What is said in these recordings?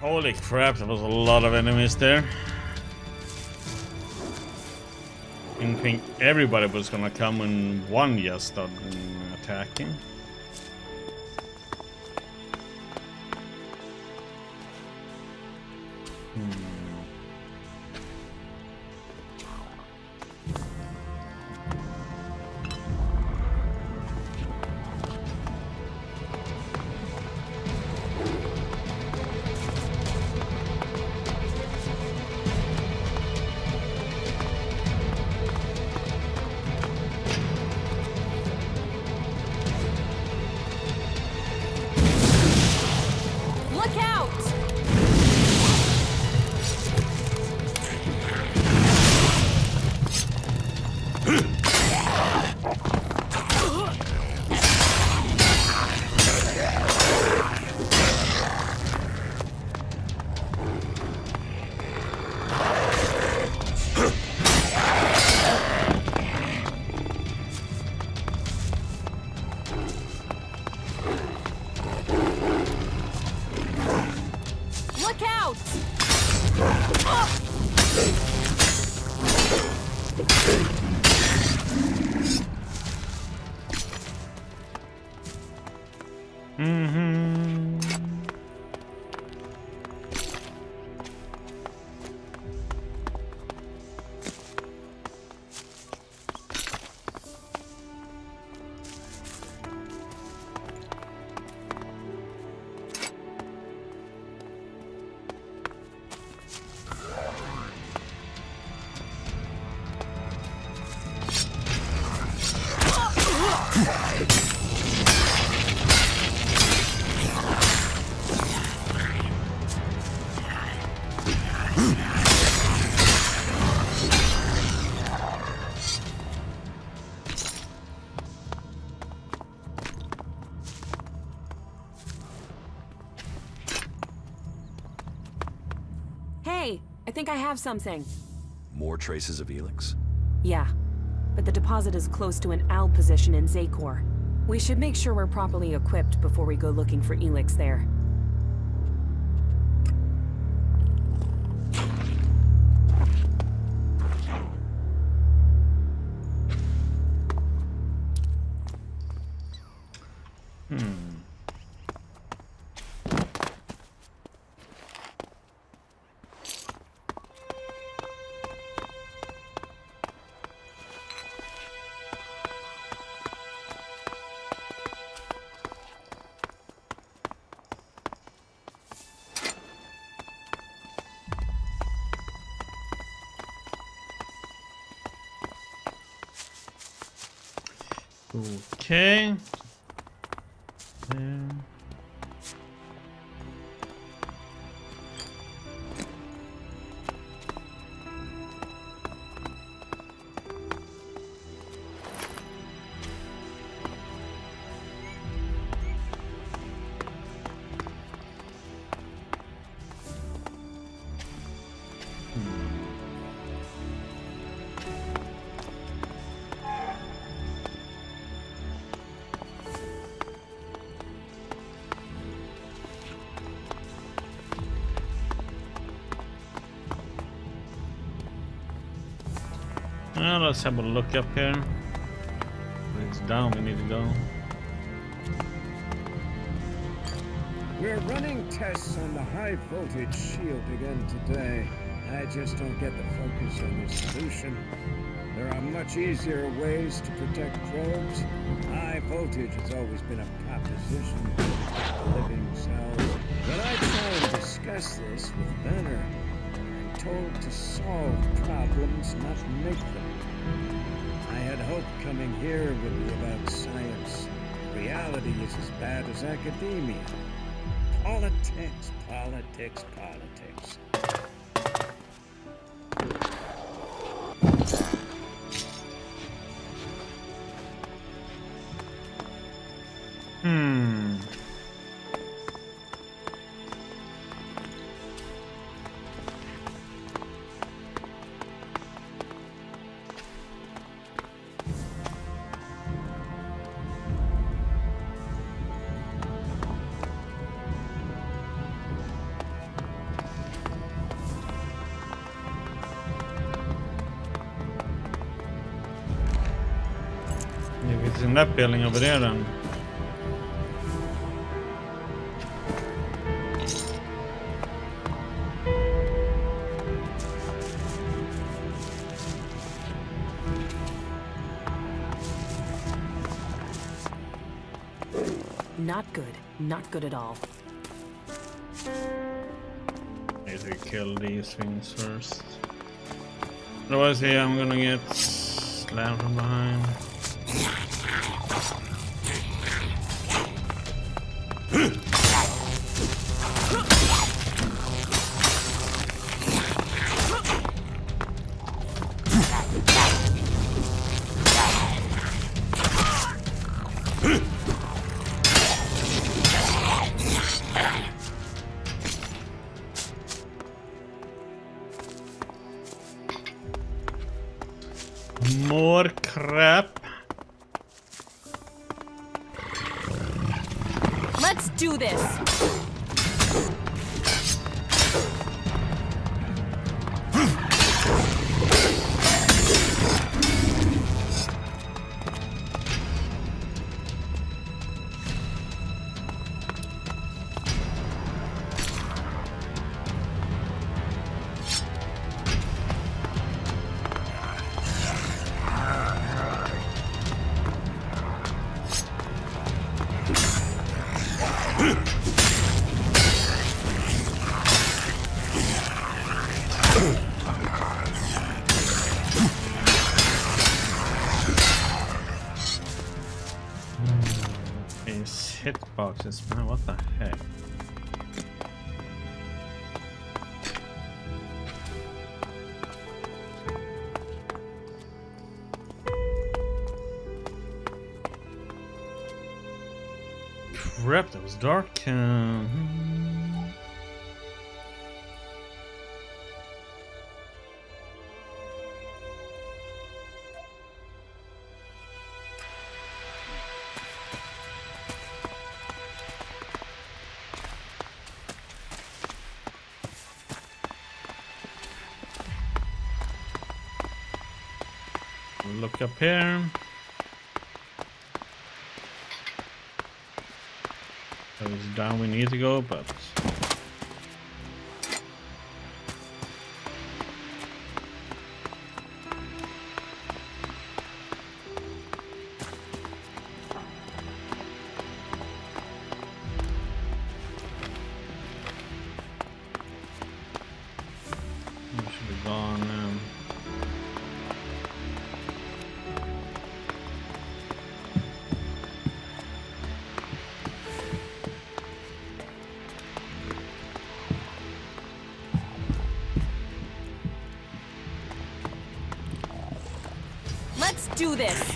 Holy crap, there was a lot of enemies there. I didn't think everybody was gonna come when one just started attacking. I think I have something. More traces of ELEX? Yeah, but the deposit is close to an AL position in Zakor. We should make sure we're properly equipped before we go looking for ELEX there. Okay. Now let's have a look up here. It's down, we need to go. We're running tests on the high voltage shield again today. I just don't get the focus on the solution. There are much easier ways to protect probes. High voltage has always been a proposition for living cells. When I try and discuss this with Banner, I'm told to solve problems, not make them. I had hoped coming here would be about science. Reality is as bad as academia. Politics, politics, politics. in that building over there then. Not good. Not good at all. Need to kill these things first. Otherwise, yeah, I'm gonna get slammed from behind. More crap. Let's do this. These hitboxes, man, what the heck? Crap, that was dark. Look up here. That was down we need to go, but we should be gone. Let's do this.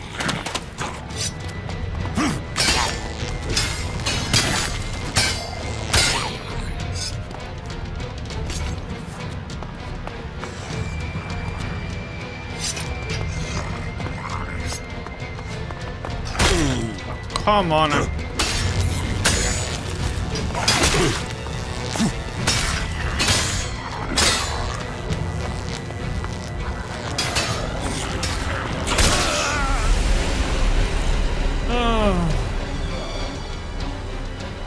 Come on.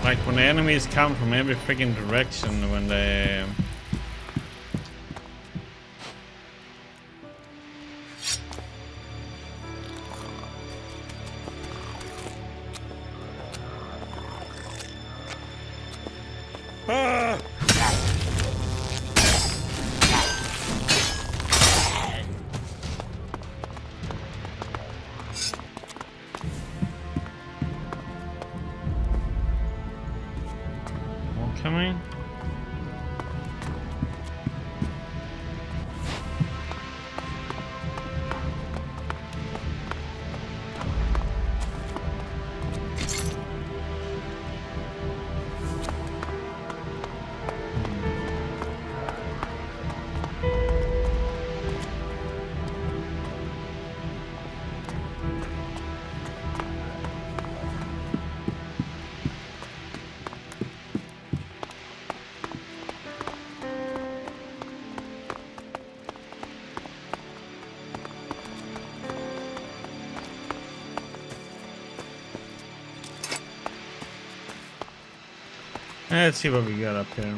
Like when the enemies come from every freaking direction when they coming. Let's see what we got up here.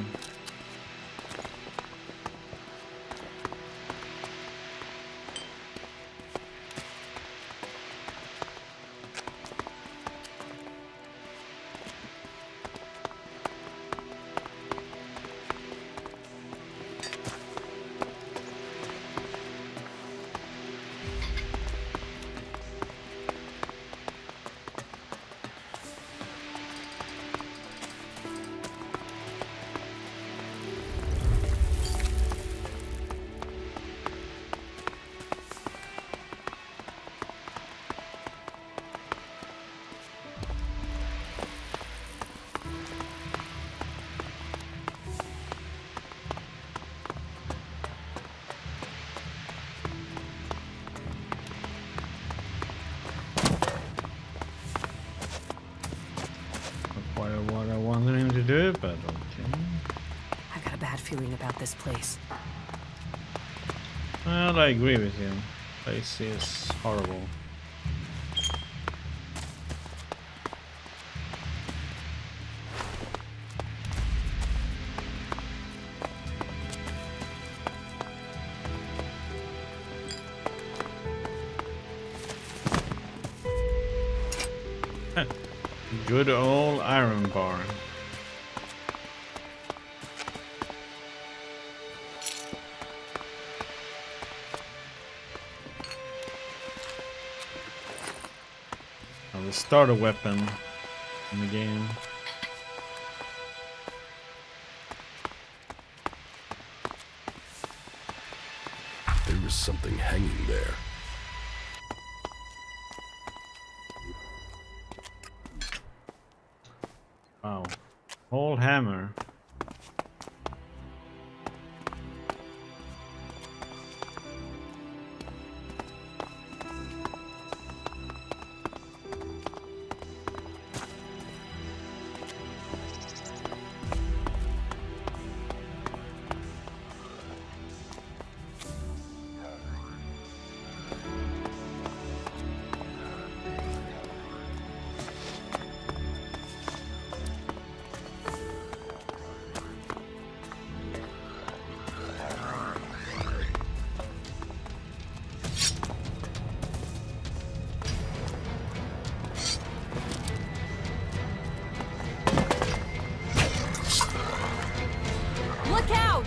What I wanted him to do, but okay. I've got a bad feeling about this place. Well, I agree with you. Place is horrible. Good old iron bar. I will start a weapon in the game. There was something hanging there. Wow. Whole hammer. Look out!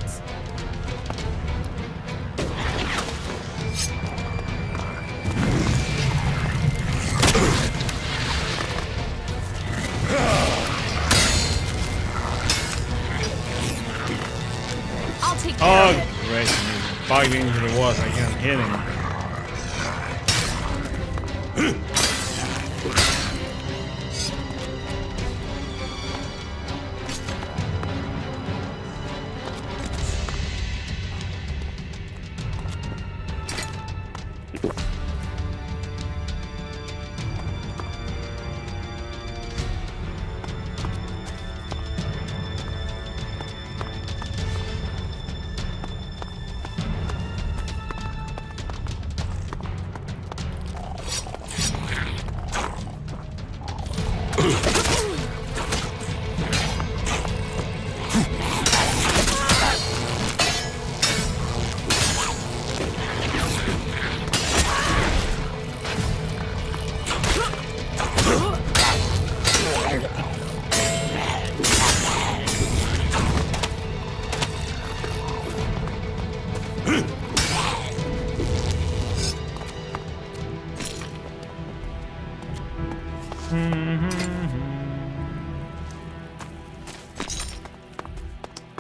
I'll take care of it. Oh, great. He's bugged into the walls. I can't hit him.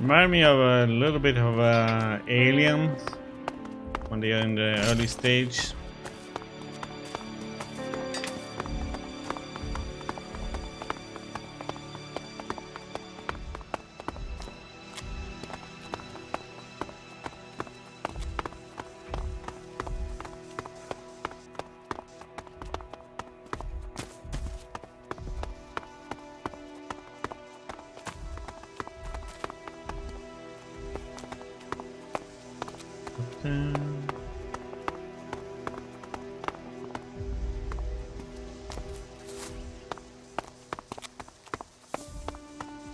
Remind me of a little bit of Aliens when they are in the early stage.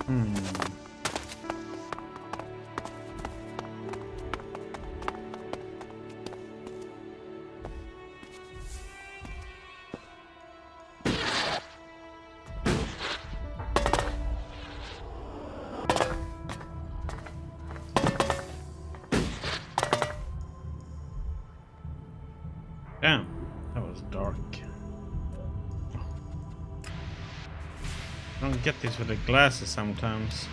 Hmm. Damn, that was dark. I don't get this with the glasses sometimes.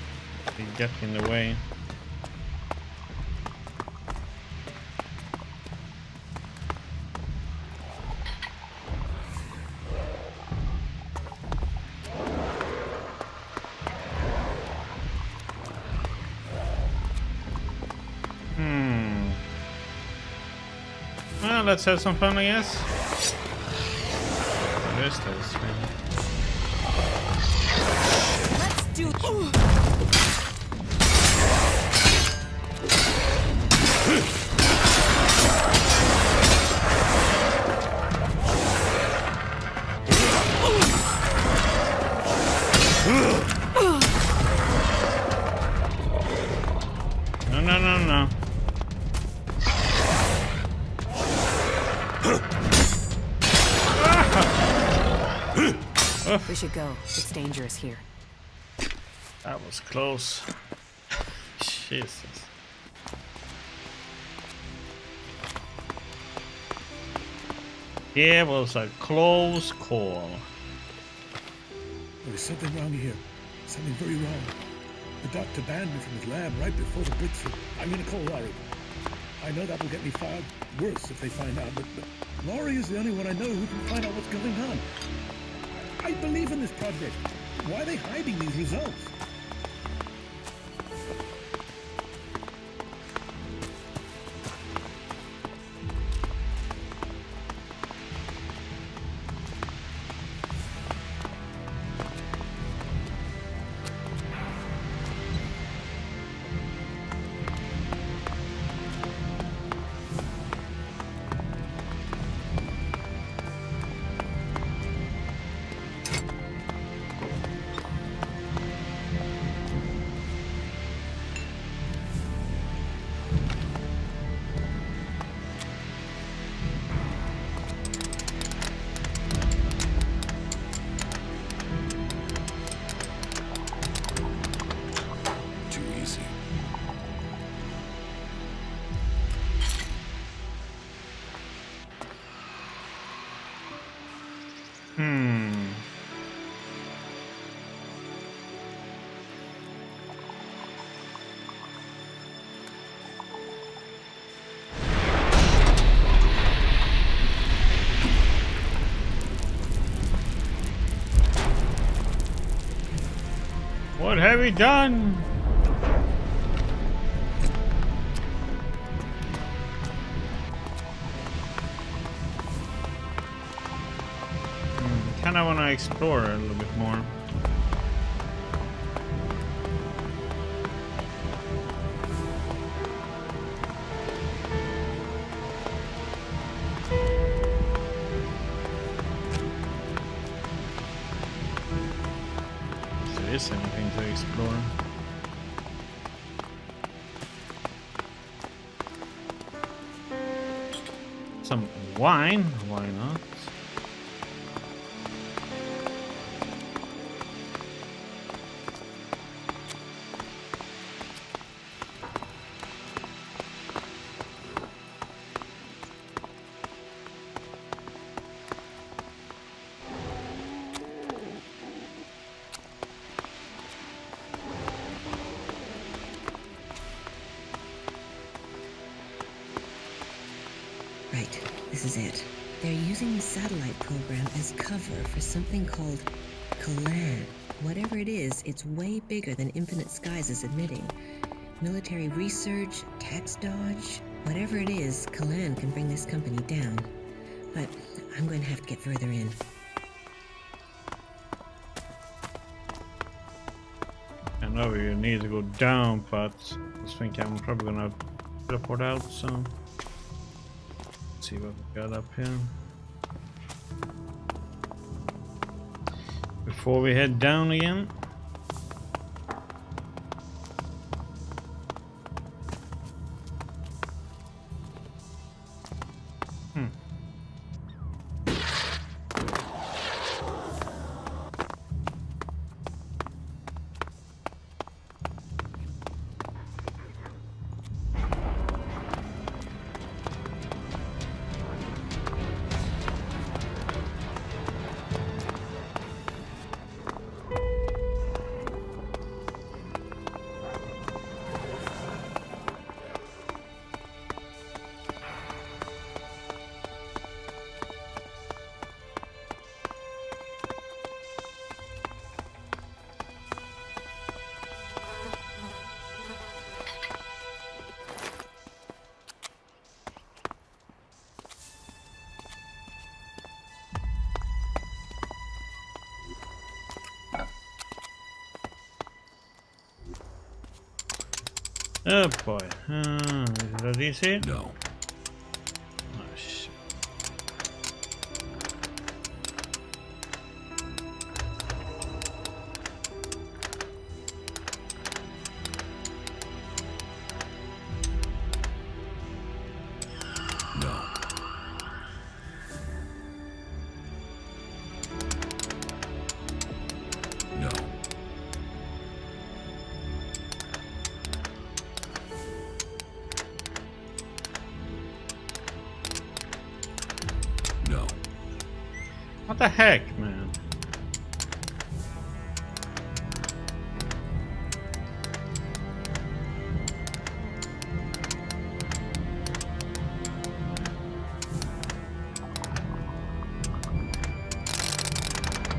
They get in the way. Well, let's have some fun, I guess. What is this thing? Let's do. No. We should go. It's dangerous here. That was close. Jesus. It was a close call. There's something wrong here. Something very wrong. The doctor banned me from his lab right before the breakthrough. I'm gonna call Laurie. I know that will get me far worse if they find out, but Laurie is the only one I know who can find out what's going on. I believe in this project. Why are they hiding these results? What have we done? Kind of want to explore a little bit more. If there is anything to explore. Some wine? Why not? Right, this is it. They're using the satellite program as cover for something called Kalan. Whatever it is, it's way bigger than Infinite Skies is admitting. Military research, tax dodge, whatever it is, Kalan can bring this company down. But I'm going to have to get further in. I know you need to go down, but I think I'm probably gonna teleport out, so let's see what we got up here. Before we head down again. Oh boy. Is that easy? No. Oh, shit. No. No. No. What the heck, man?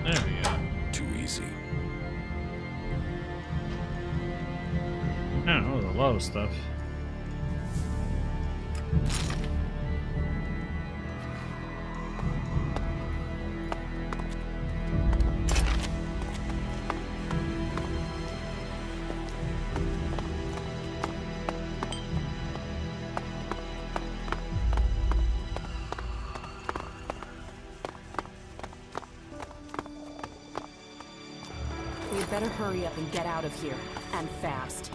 There we go. Too easy. Yeah, that was a lot of stuff. We'd better hurry up and get out of here. And fast.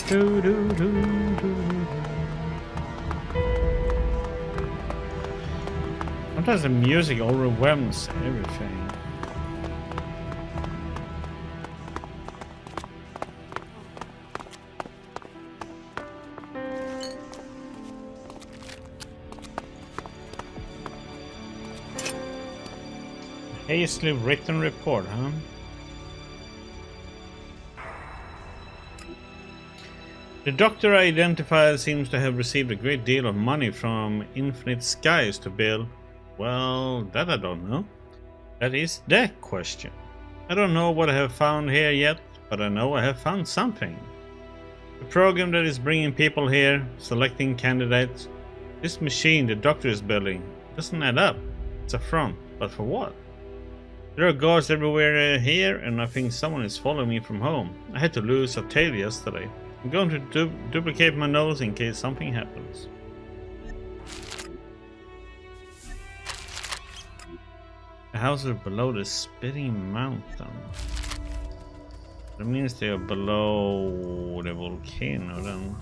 Do, do, do, do. Sometimes the music overwhelms everything. Hastily written report, huh? The doctor identified seems to have received a great deal of money from Infinite Skies to build. Well, that I don't know. That is the question. I don't know what I have found here yet, but I know I have found something. The program that is bringing people here, selecting candidates. This machine the doctor is building doesn't add up. It's a front, but for what? There are guards everywhere here, and I think someone is following me from home. I had to lose a tail yesterday. I'm going to duplicate my nose in case something happens. The houses are below the spitting mountain. That means they are below the volcano then.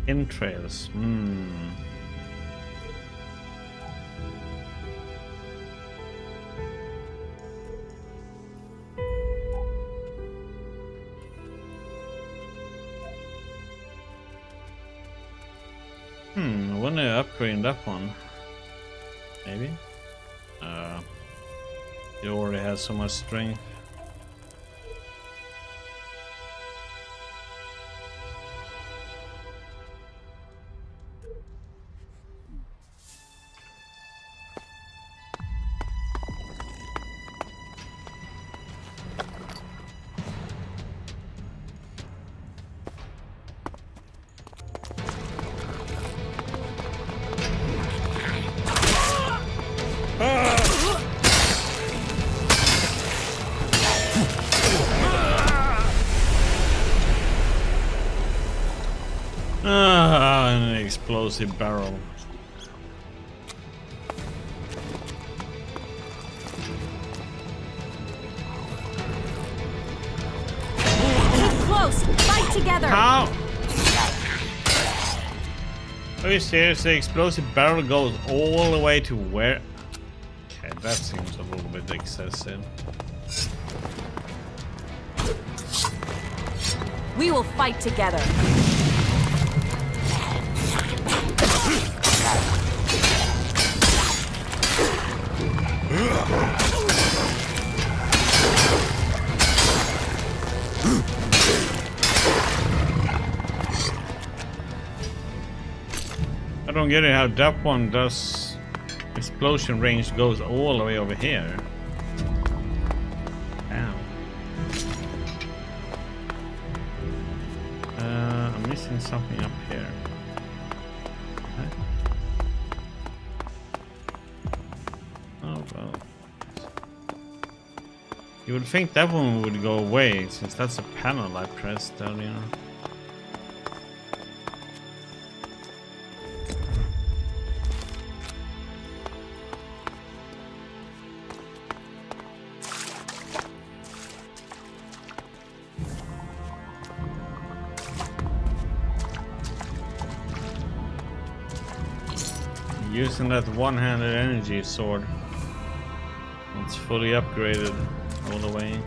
Entrails. I want to upgrade that one. Maybe. It already has so much strength. An explosive barrel. Close! close! Fight together! How? Are you serious? The explosive barrel goes all the way to where? Okay, that seems a little bit excessive. We will fight together. I don't get it how that one does. Explosion range goes all the way over here. Ow. I'm missing something up here. Okay. Oh well. You would think that one would go away since that's a panel I pressed earlier. Using that one-handed energy sword. It's fully upgraded all the way.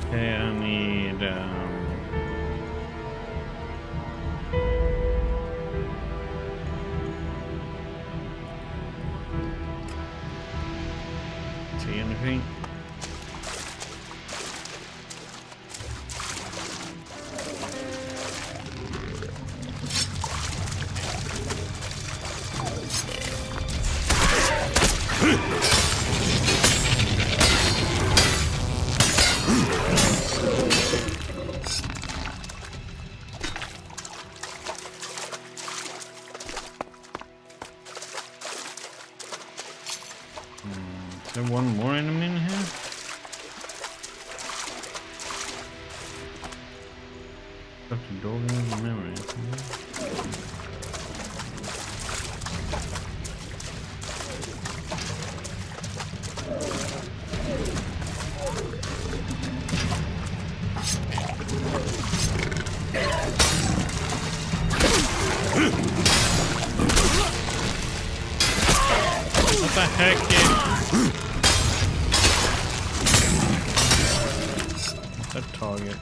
Okay, I need see anything? Is there one more enemy in here? Dr. Dogan's memory. What the heck is that target?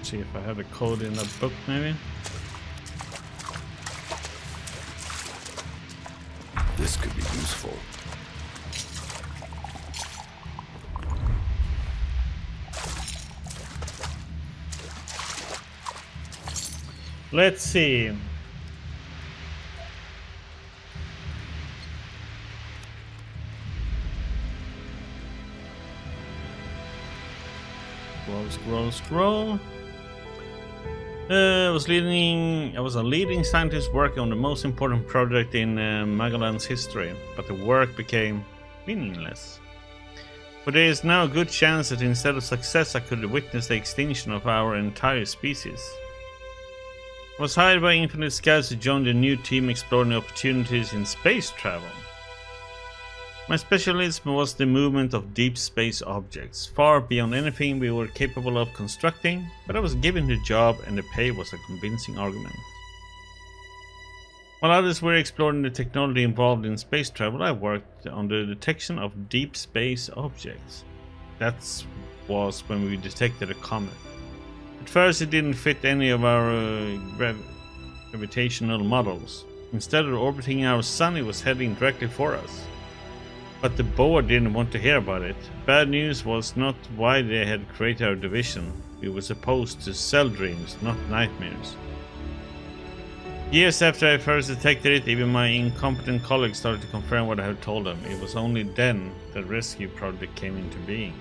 See if I have a code in that book maybe. This could be useful. Let's see. Scroll. I was a leading scientist working on the most important project in Magellan's history, but the work became meaningless. But there is now a good chance that instead of success I could witness the extinction of our entire species. I was hired by Infinite Skies to join the new team exploring opportunities in space travel. My specialism was the movement of deep space objects, far beyond anything we were capable of constructing, but I was given the job and the pay was a convincing argument. While others were exploring the technology involved in space travel, I worked on the detection of deep space objects. That was when we detected a comet. At first it didn't fit any of our gravitational models. Instead of orbiting our sun, it was heading directly for us. But the board didn't want to hear about it. Bad news was not why they had created our division. We were supposed to sell dreams, not nightmares. Years after I first detected it, even my incompetent colleagues started to confirm what I had told them. It was only then the rescue project came into being.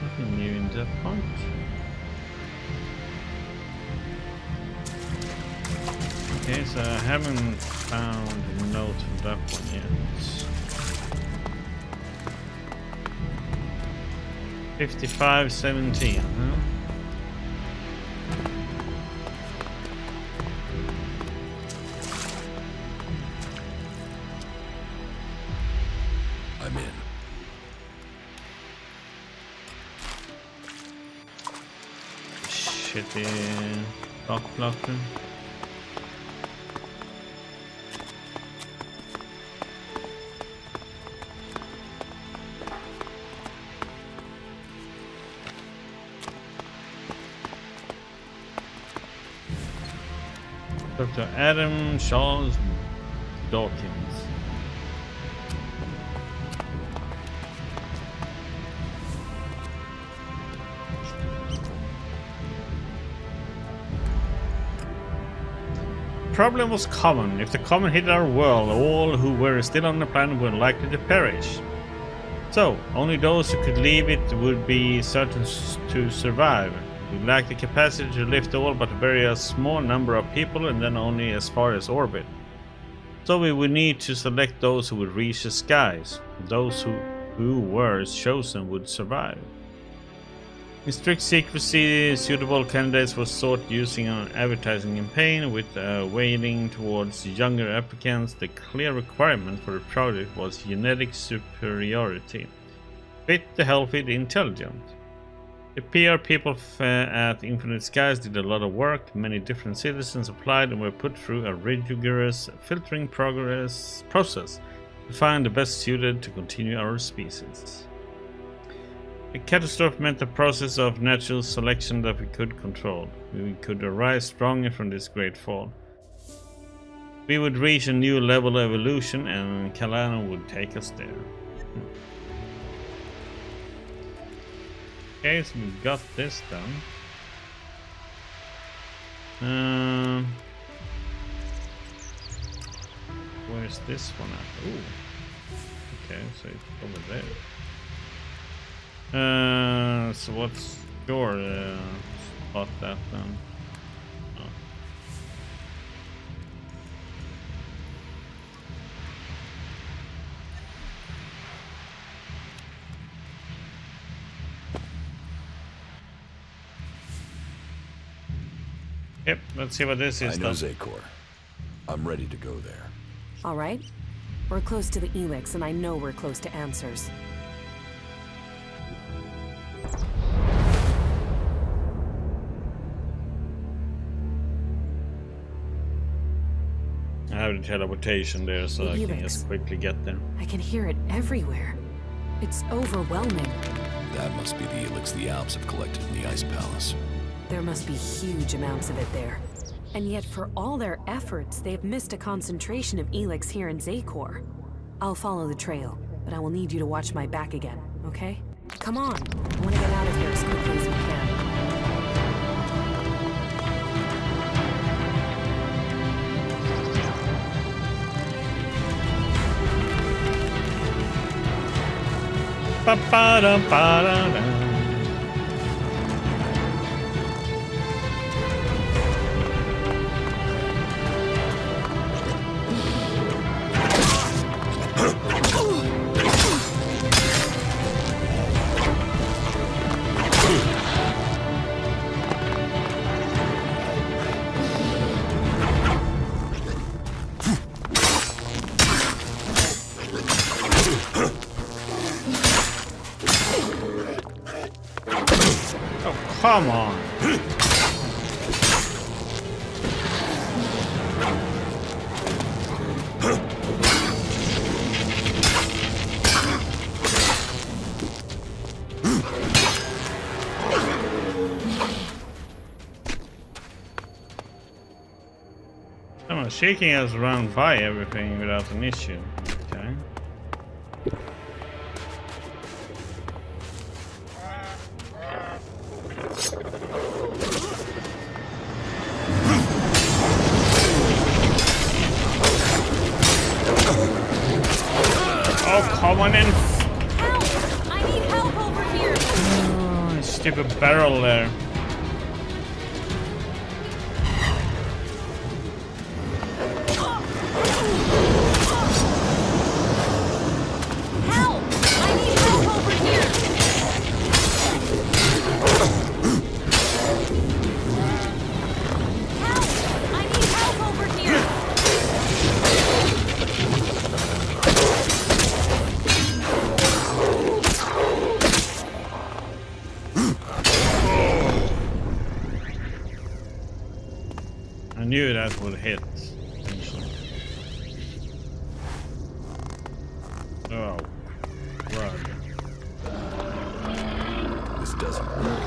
Nothing new in that part. Okay, so I haven't found a note for that one yet. 5517, huh? I'm in. Shitty block blocker. Dr. Adam Charles Dawkins. Problem was common. If the comet hit our world, all who were still on the planet were likely to perish. So, only those who could leave it would be certain to survive. We lack the capacity to lift all but a very small number of people, and then only as far as orbit. So we would need to select those who would reach the skies. Those who were chosen would survive. In strict secrecy, suitable candidates were sought using an advertising campaign with weighting towards younger applicants. The clear requirement for the project was genetic superiority. Fit, the healthy, the intelligent. The PR people at Infinite Skies did a lot of work. Many different citizens applied and were put through a rigorous filtering process to find the best suited to continue our species. The catastrophe meant a process of natural selection that we could control. We could arise stronger from this great fall. We would reach a new level of evolution, and Kalana would take us there. Okay, so we got this done. Where's this one at? Ooh. Okay, so it's over there. So what's your spot that then? Oh. Yep, let's see what this is. I know Zakor. I'm ready to go there. All right. We're close to the ELEX, and I know we're close to answers. I have the teleportation there, so The I can ELEX. just quickly get there. I can hear it everywhere. It's overwhelming. That must be the ELEX the Alps have collected in the Ice Palace. There must be huge amounts of it there. And yet, for all their efforts, they've missed a concentration of ELEX here in Zakor. I'll follow the trail, but I will need you to watch my back again, okay? Come on. I want to get out of here as quickly as we can. Ba-ba-da-ba-da-da. Come on. Come on, shaking us around by everything without an issue. Okay. Come on in. Help! I need help over here! Oh, stupid barrel there. knew that would hit. Eventually. Oh, run. This doesn't work.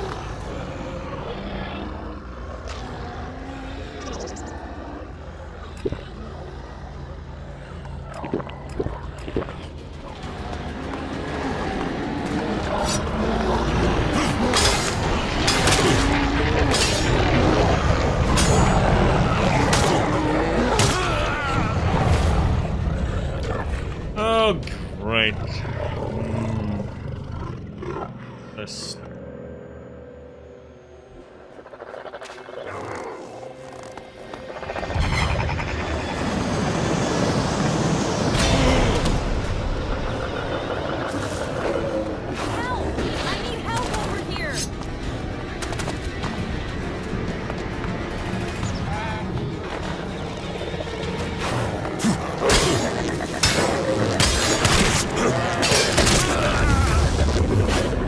Oh, great. Let's... I need help over here!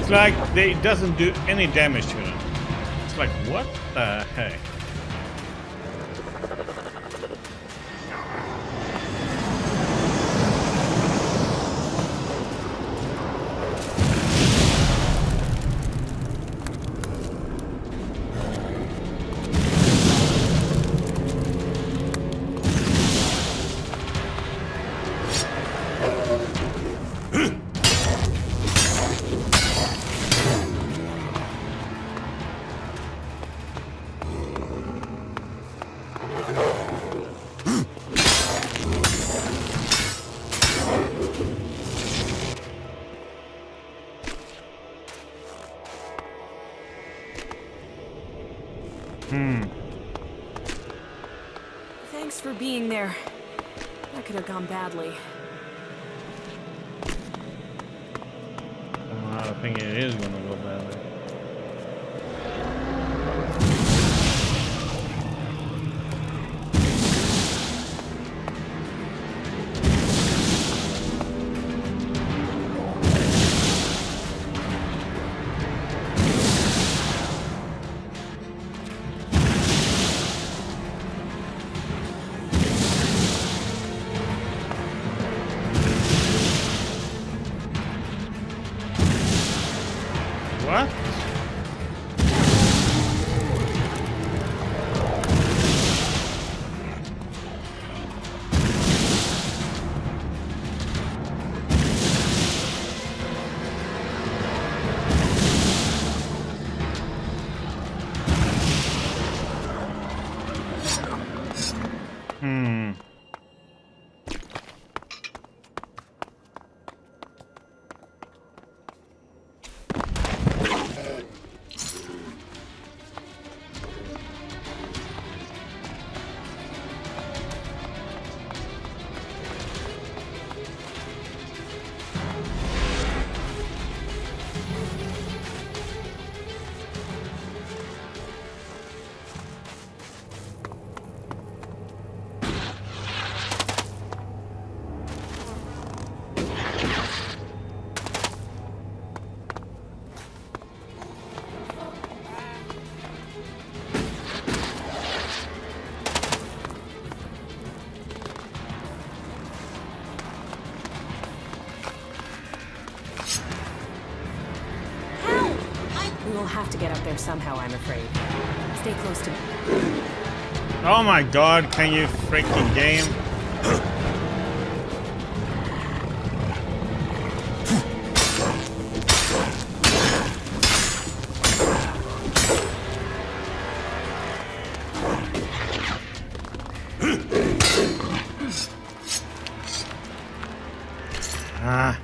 It's like it doesn't do any damage to them. It's like, what the heck? Thanks for being there. That could have gone badly. I think it is gonna go badly. What? We will have to get up there somehow, I'm afraid. Stay close to me. Oh my god, can you freaking game? Ah.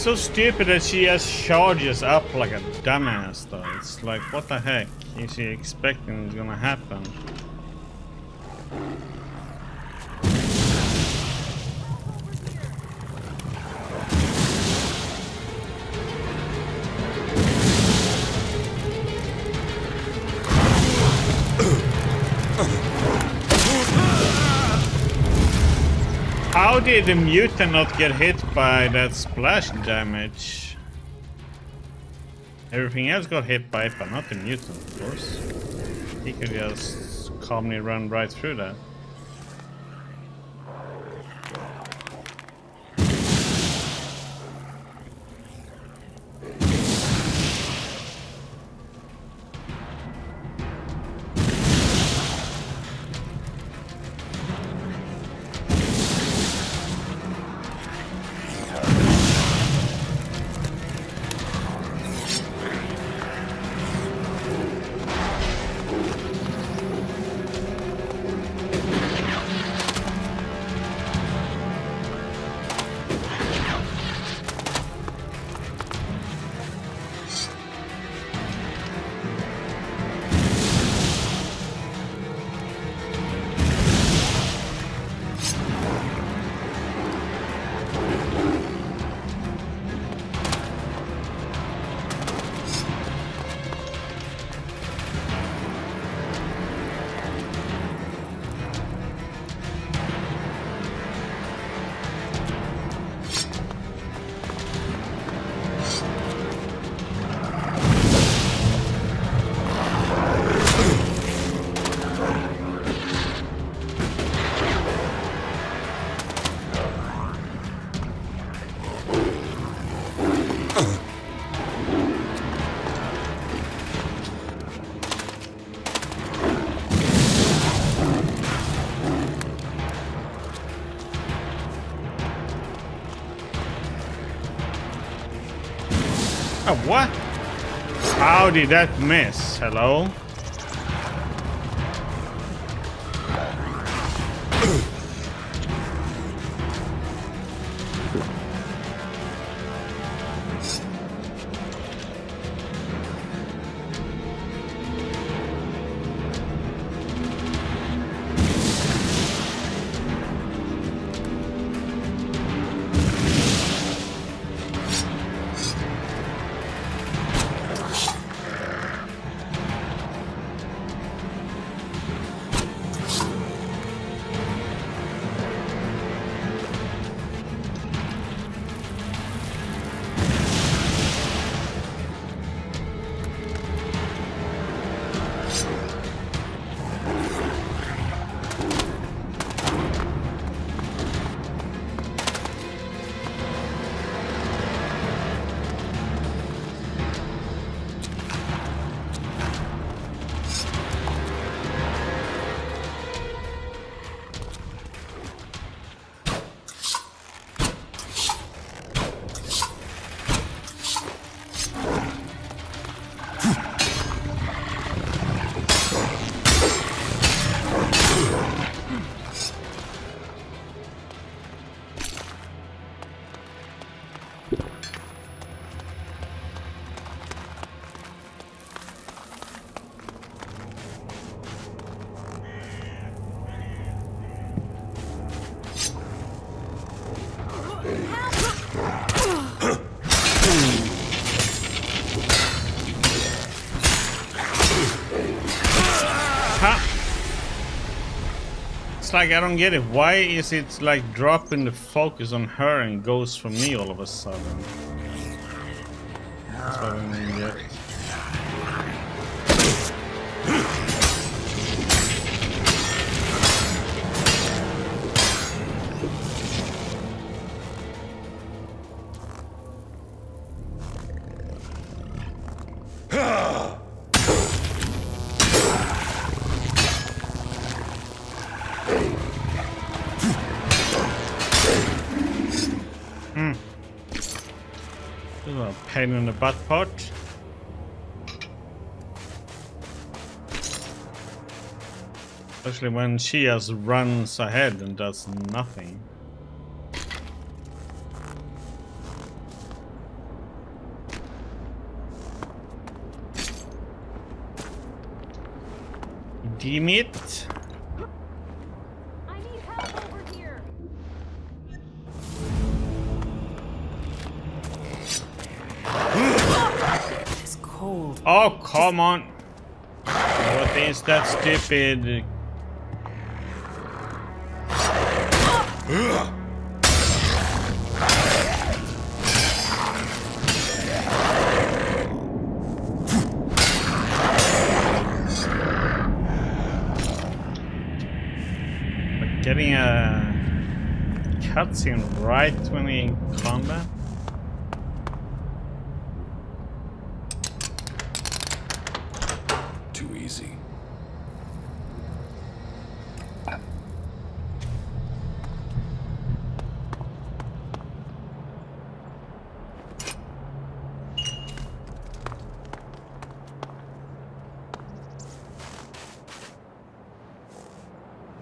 so stupid that she just charges up like a dumbass though. It's like, what the heck is she expecting is gonna happen? How did the mutant not get hit by that splash damage? Everything else got hit by it, but not the mutant, of course. He could just calmly run right through that. Oh, what? How did that miss? Hello? Like, I don't get it. Why is it like dropping the focus on her and goes for me all of a sudden? That's what I mean, yeah. Pain in the butt part. Especially when she just runs ahead and does nothing. Damn it. I need help over here. It's cold. Oh, come on. What is that stupid? Getting a cutscene right when we in combat. Too easy.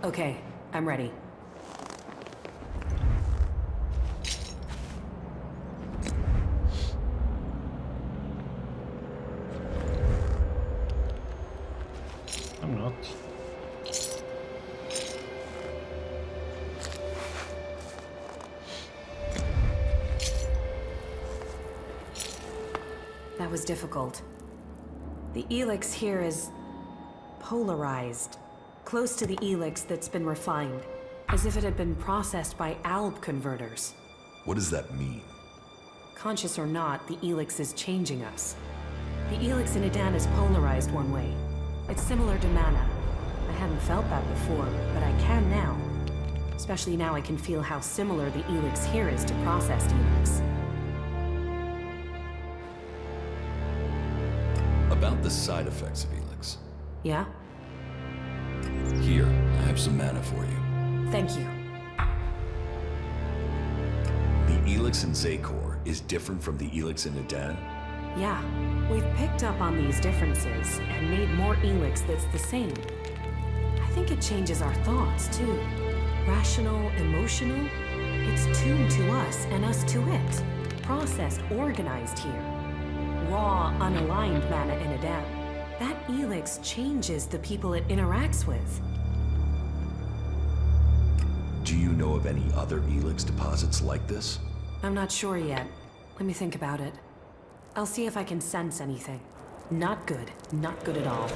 Okay, I'm ready. I'm not. That was difficult. The ELEX here is polarized, close to the ELEX that's been refined, as if it had been processed by ALB converters. What does that mean? Conscious or not, the ELEX is changing us. The ELEX in Adan is polarized one way. It's similar to mana. I hadn't felt that before, but I can now. Especially now I can feel how similar the ELEX here is to processed ELEX. About the side effects of ELEX. Yeah? Here, I have some mana for you. Thank you. The ELEX in Zakor is different from the ELEX in Adan? Yeah, we've picked up on these differences and made more ELEX that's the same. I think it changes our thoughts, too. Rational, emotional, it's tuned to us and us to it. Processed, organized here. Raw, unaligned mana in Adan. That ELEX changes the people it interacts with. Do you know of any other ELEX deposits like this? I'm not sure yet. Let me think about it. I'll see if I can sense anything. Not good. Not good at all.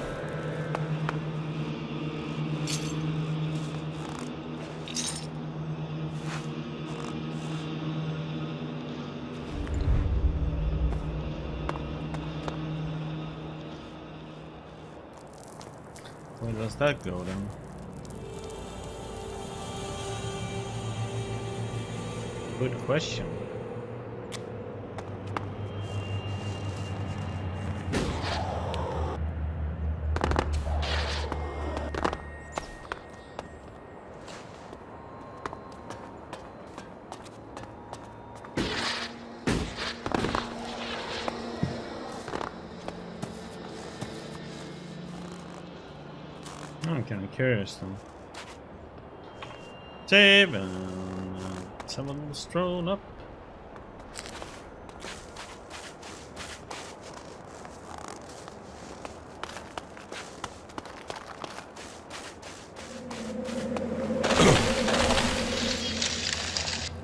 Where does that go then? Good question. I'm kind of curious though. Save and let's have a little stroll up.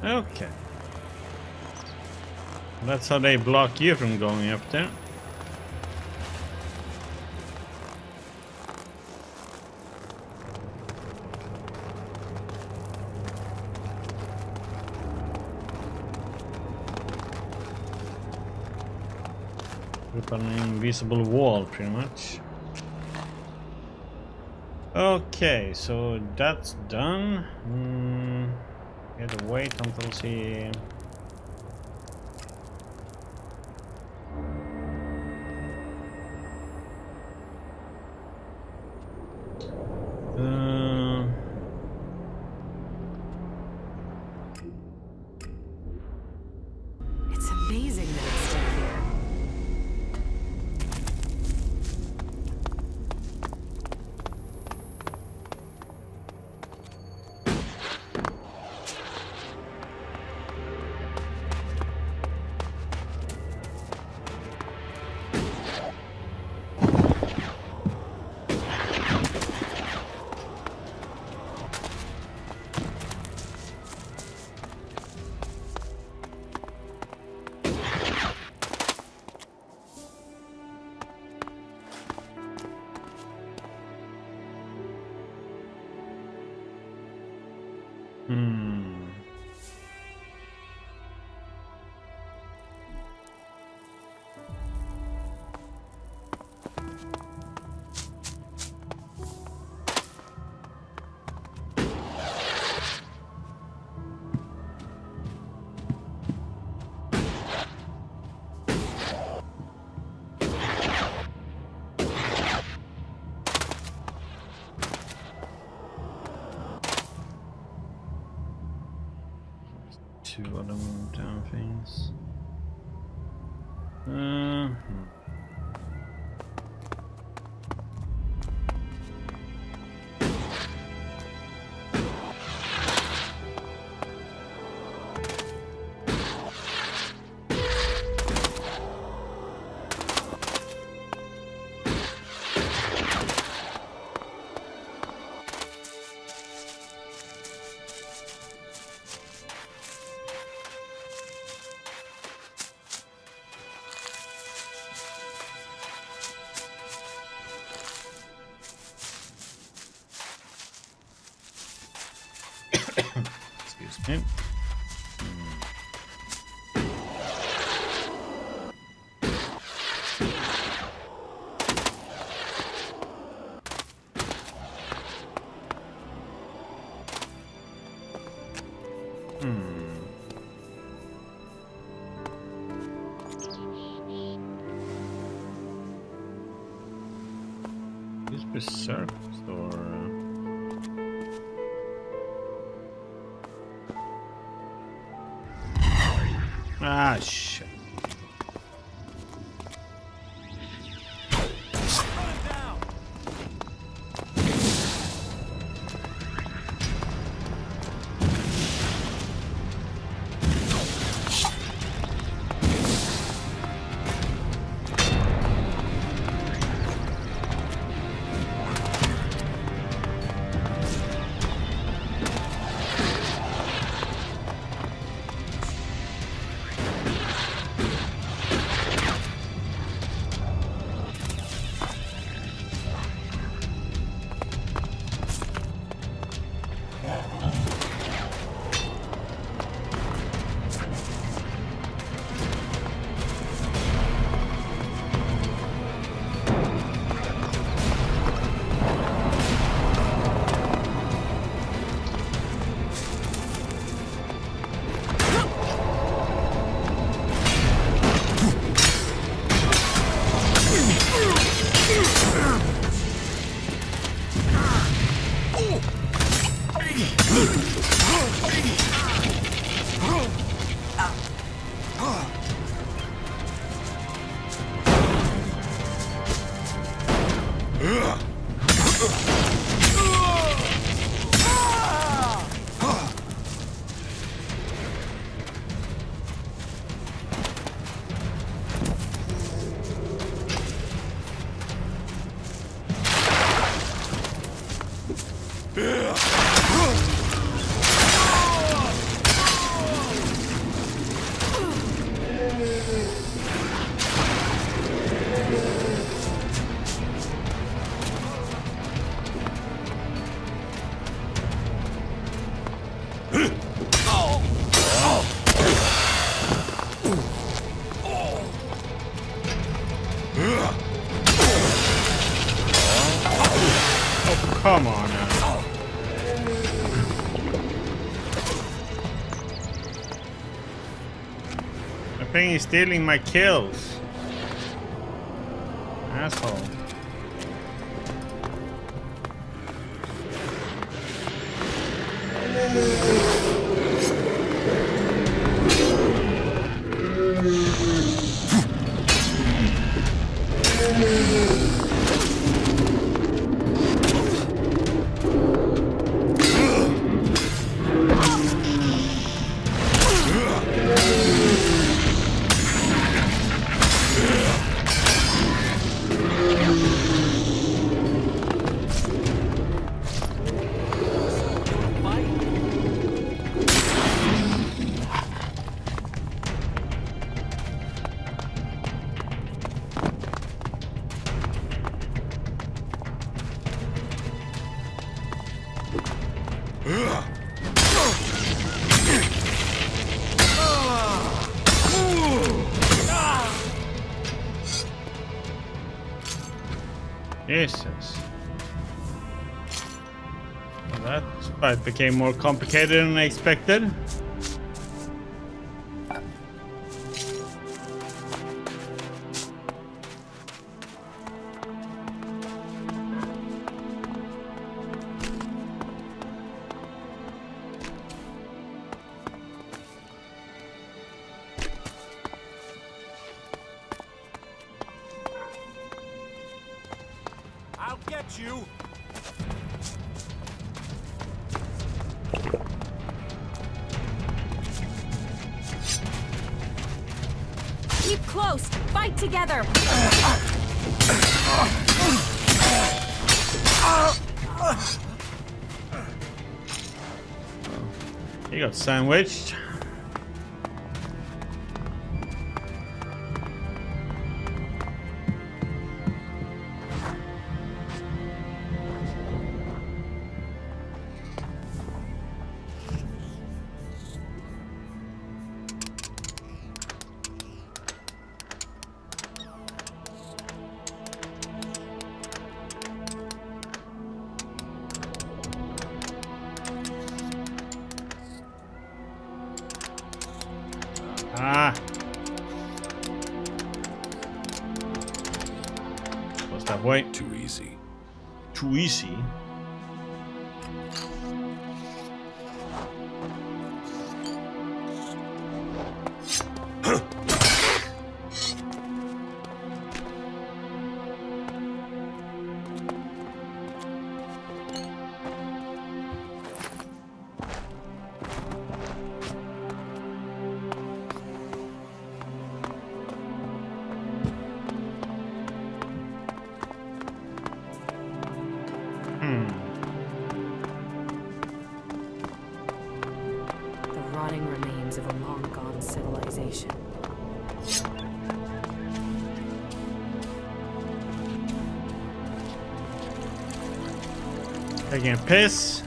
Okay. That's how they block you from going up there. Put an invisible wall, pretty much. Okay, so that's done. We have to wait until she. It's amazing that it's still here. Two other move down things. Excuse me. These berserkers or ah, shit. Come on now. I think he's stealing my kills. Asshole. Jesus. Well, that fight became more complicated than I expected. I'll get you. Keep close! Fight together! He got sandwiched. Ah. What's that way? Too easy. Too easy. The rotting remains of a long-gone civilization. Taking a piss.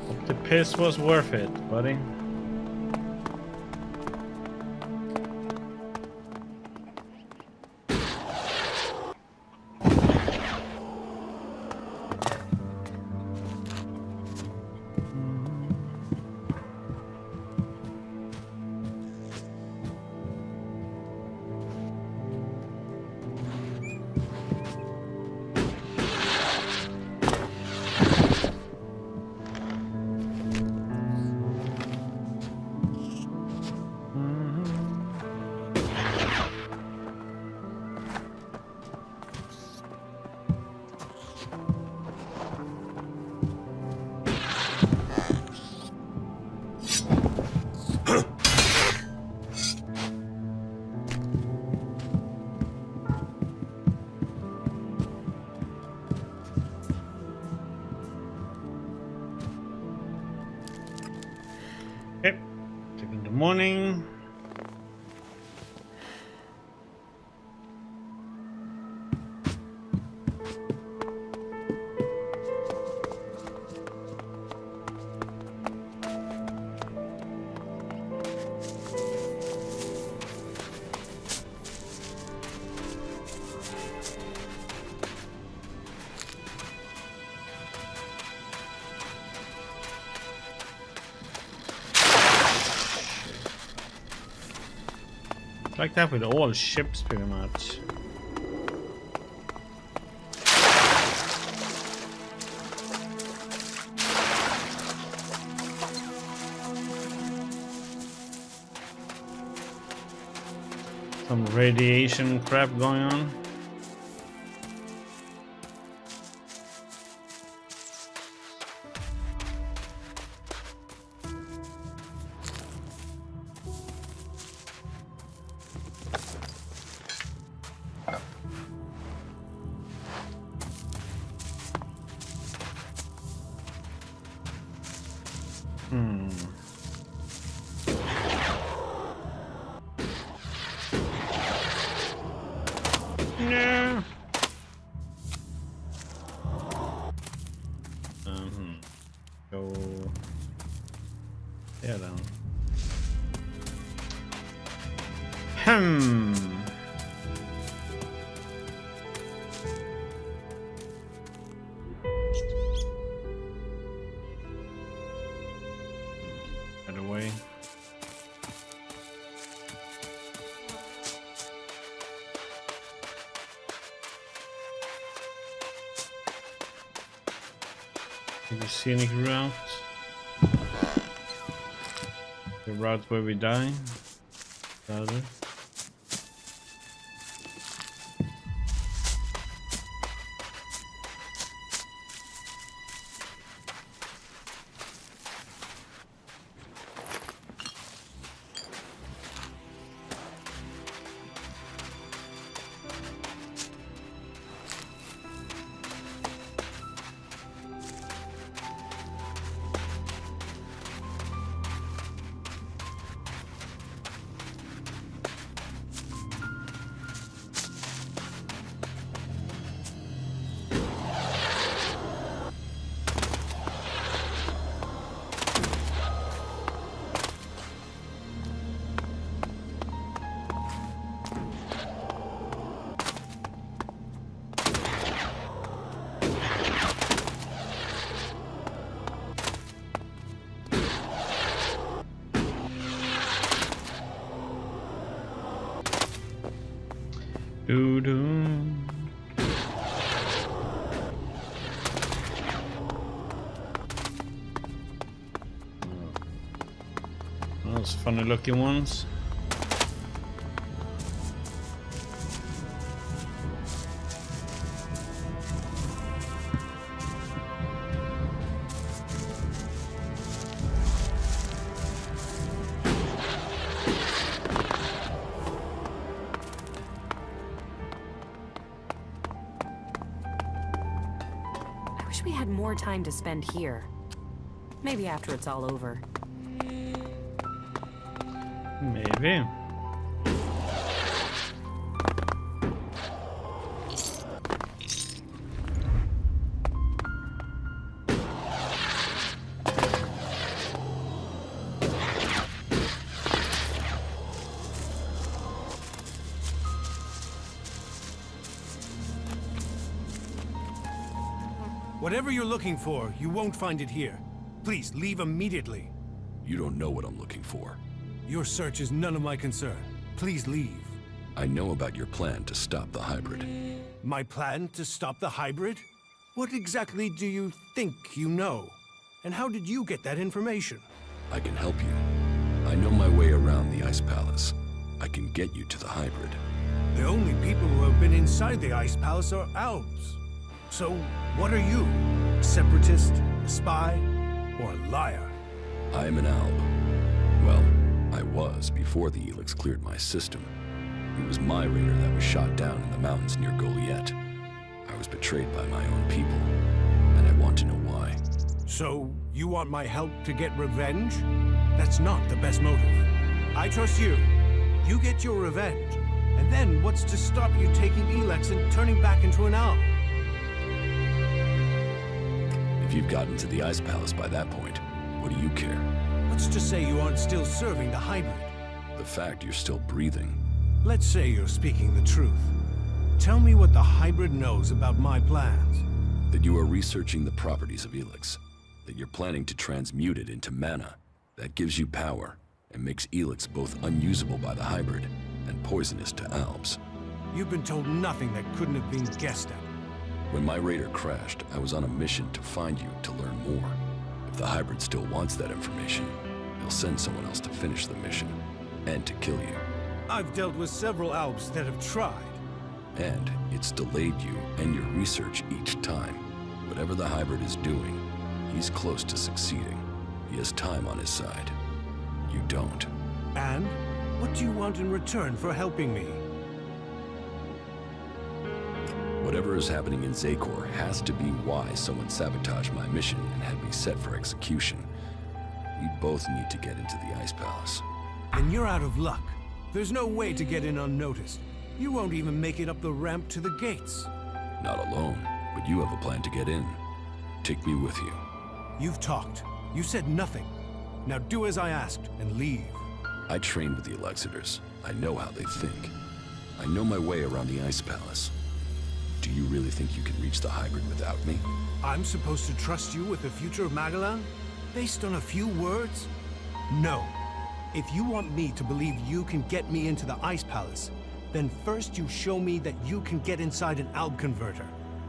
Hope the piss was worth it, buddy. Okay, taking the morning. Like that with all ships, pretty much. Some radiation crap going on. No. Go there then. By the way. The scenic route. The route where we die. Rather. Doo-doo. Those funny looking ones. We had more time to spend here. Maybe after it's all over. Maybe. Whatever you're looking for, you won't find it here. Please, leave immediately. You don't know what I'm looking for. Your search is none of my concern. Please leave. I know about your plan to stop the hybrid. My plan to stop the hybrid? What exactly do you think you know? And how did you get that information? I can help you. I know my way around the Ice Palace. I can get you to the hybrid. The only people who have been inside the Ice Palace are Alps. So, what are you? A separatist, a spy, or a liar? I am an Alb. Well, I was before the ELEX cleared my system. It was my raider that was shot down in the mountains near Goliath. I was betrayed by my own people, and I want to know why. So, you want my help to get revenge? That's not the best motive. I trust you. You get your revenge. And then what's to stop you taking ELEX and turning back into an Alb? If you've gotten to the Ice Palace by that point, what do you care? What's to say you aren't still serving the hybrid? The fact you're still breathing. Let's say you're speaking the truth. Tell me what the hybrid knows about my plans. That you are researching the properties of ELEX. That you're planning to transmute it into mana. That gives you power, and makes ELEX both unusable by the hybrid and poisonous to Albs. You've been told nothing that couldn't have been guessed at. When my raider crashed, I was on a mission to find you to learn more. If the hybrid still wants that information, they'll send someone else to finish the mission, and to kill you. I've dealt with several Alps that have tried. And it's delayed you and your research each time. Whatever the hybrid is doing, he's close to succeeding. He has time on his side. You don't. And? What do you want in return for helping me? Whatever is happening in Zakor has to be why someone sabotaged my mission and had me set for execution. We both need to get into the Ice Palace. And you're out of luck. There's no way to get in unnoticed. You won't even make it up the ramp to the gates. Not alone, but you have a plan to get in. Take me with you. You've talked. You said nothing. Now do as I asked and leave. I trained with the Elexitors. I know how they think. I know my way around the Ice Palace. Do you really think you can reach the hybrid without me? I'm supposed to trust you with the future of Magellan? Based on a few words? No. If you want me to believe you can get me into the Ice Palace, then first you show me that you can get inside an Alb converter.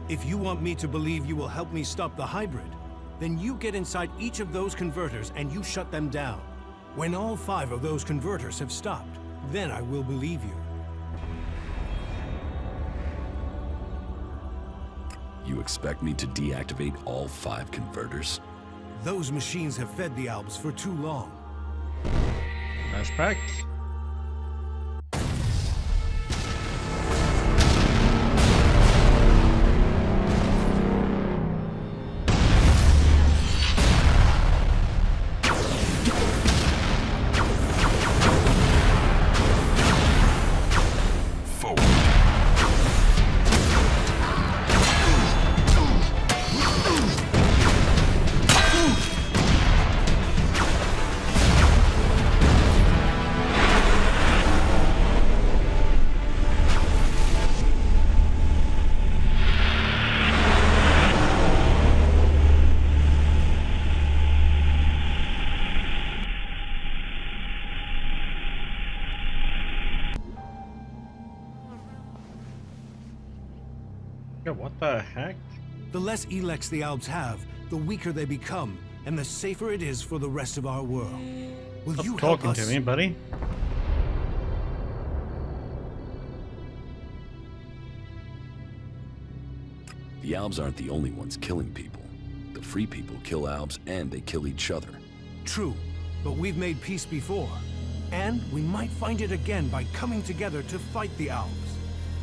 If you want me to believe you will help me stop the hybrid, then you get inside each of those converters and you shut them down. When all 5 of those converters have stopped, then I will believe you. You expect me to deactivate all 5 converters? Those machines have fed the Albs for too long. Flashback. Yeah, what the heck? The less ELEX the Albs have, the weaker they become, and the safer it is for the rest of our world. Will Stop you help talking us? to me, buddy. The Albs aren't the only ones killing people. The free people kill Albs and they kill each other. True, but we've made peace before. And we might find it again by coming together to fight the Albs.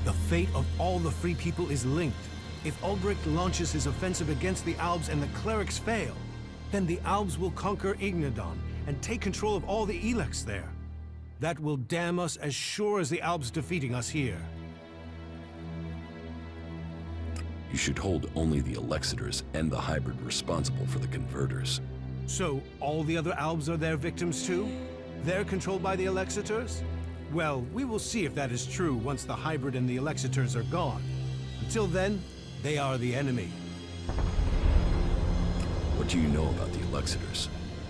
The fate of all the free people is linked. If Ulbricht launches his offensive against the Albs and the clerics fail, then the Albs will conquer Ignadon and take control of all the ELEX there. That will damn us as sure as the Albs defeating us here. You should hold only the Elexitors and the hybrid responsible for the converters. So, all the other Albs are their victims too? They're controlled by the Elexitors? Well, we will see if that is true once the hybrid and the Elexitors are gone. Until then, they are the enemy. What do you know about the Elexitors?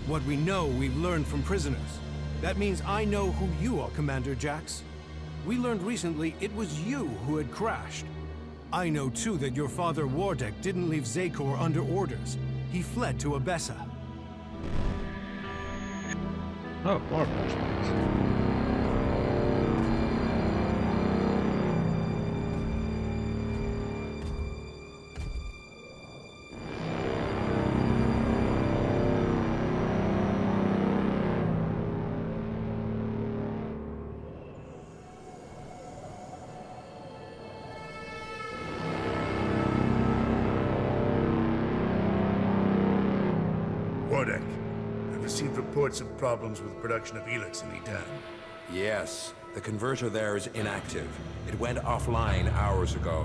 What we know, we've learned from prisoners. That means I know who you are, Commander Jax. We learned recently it was you who had crashed. I know too that your father Wardek didn't leave Zakor under orders. He fled to Abessa. Oh, more flashbacks. Wardek, I've received reports of problems with production of ELEX in Edan. Yes, the converter there is inactive. It went offline hours ago.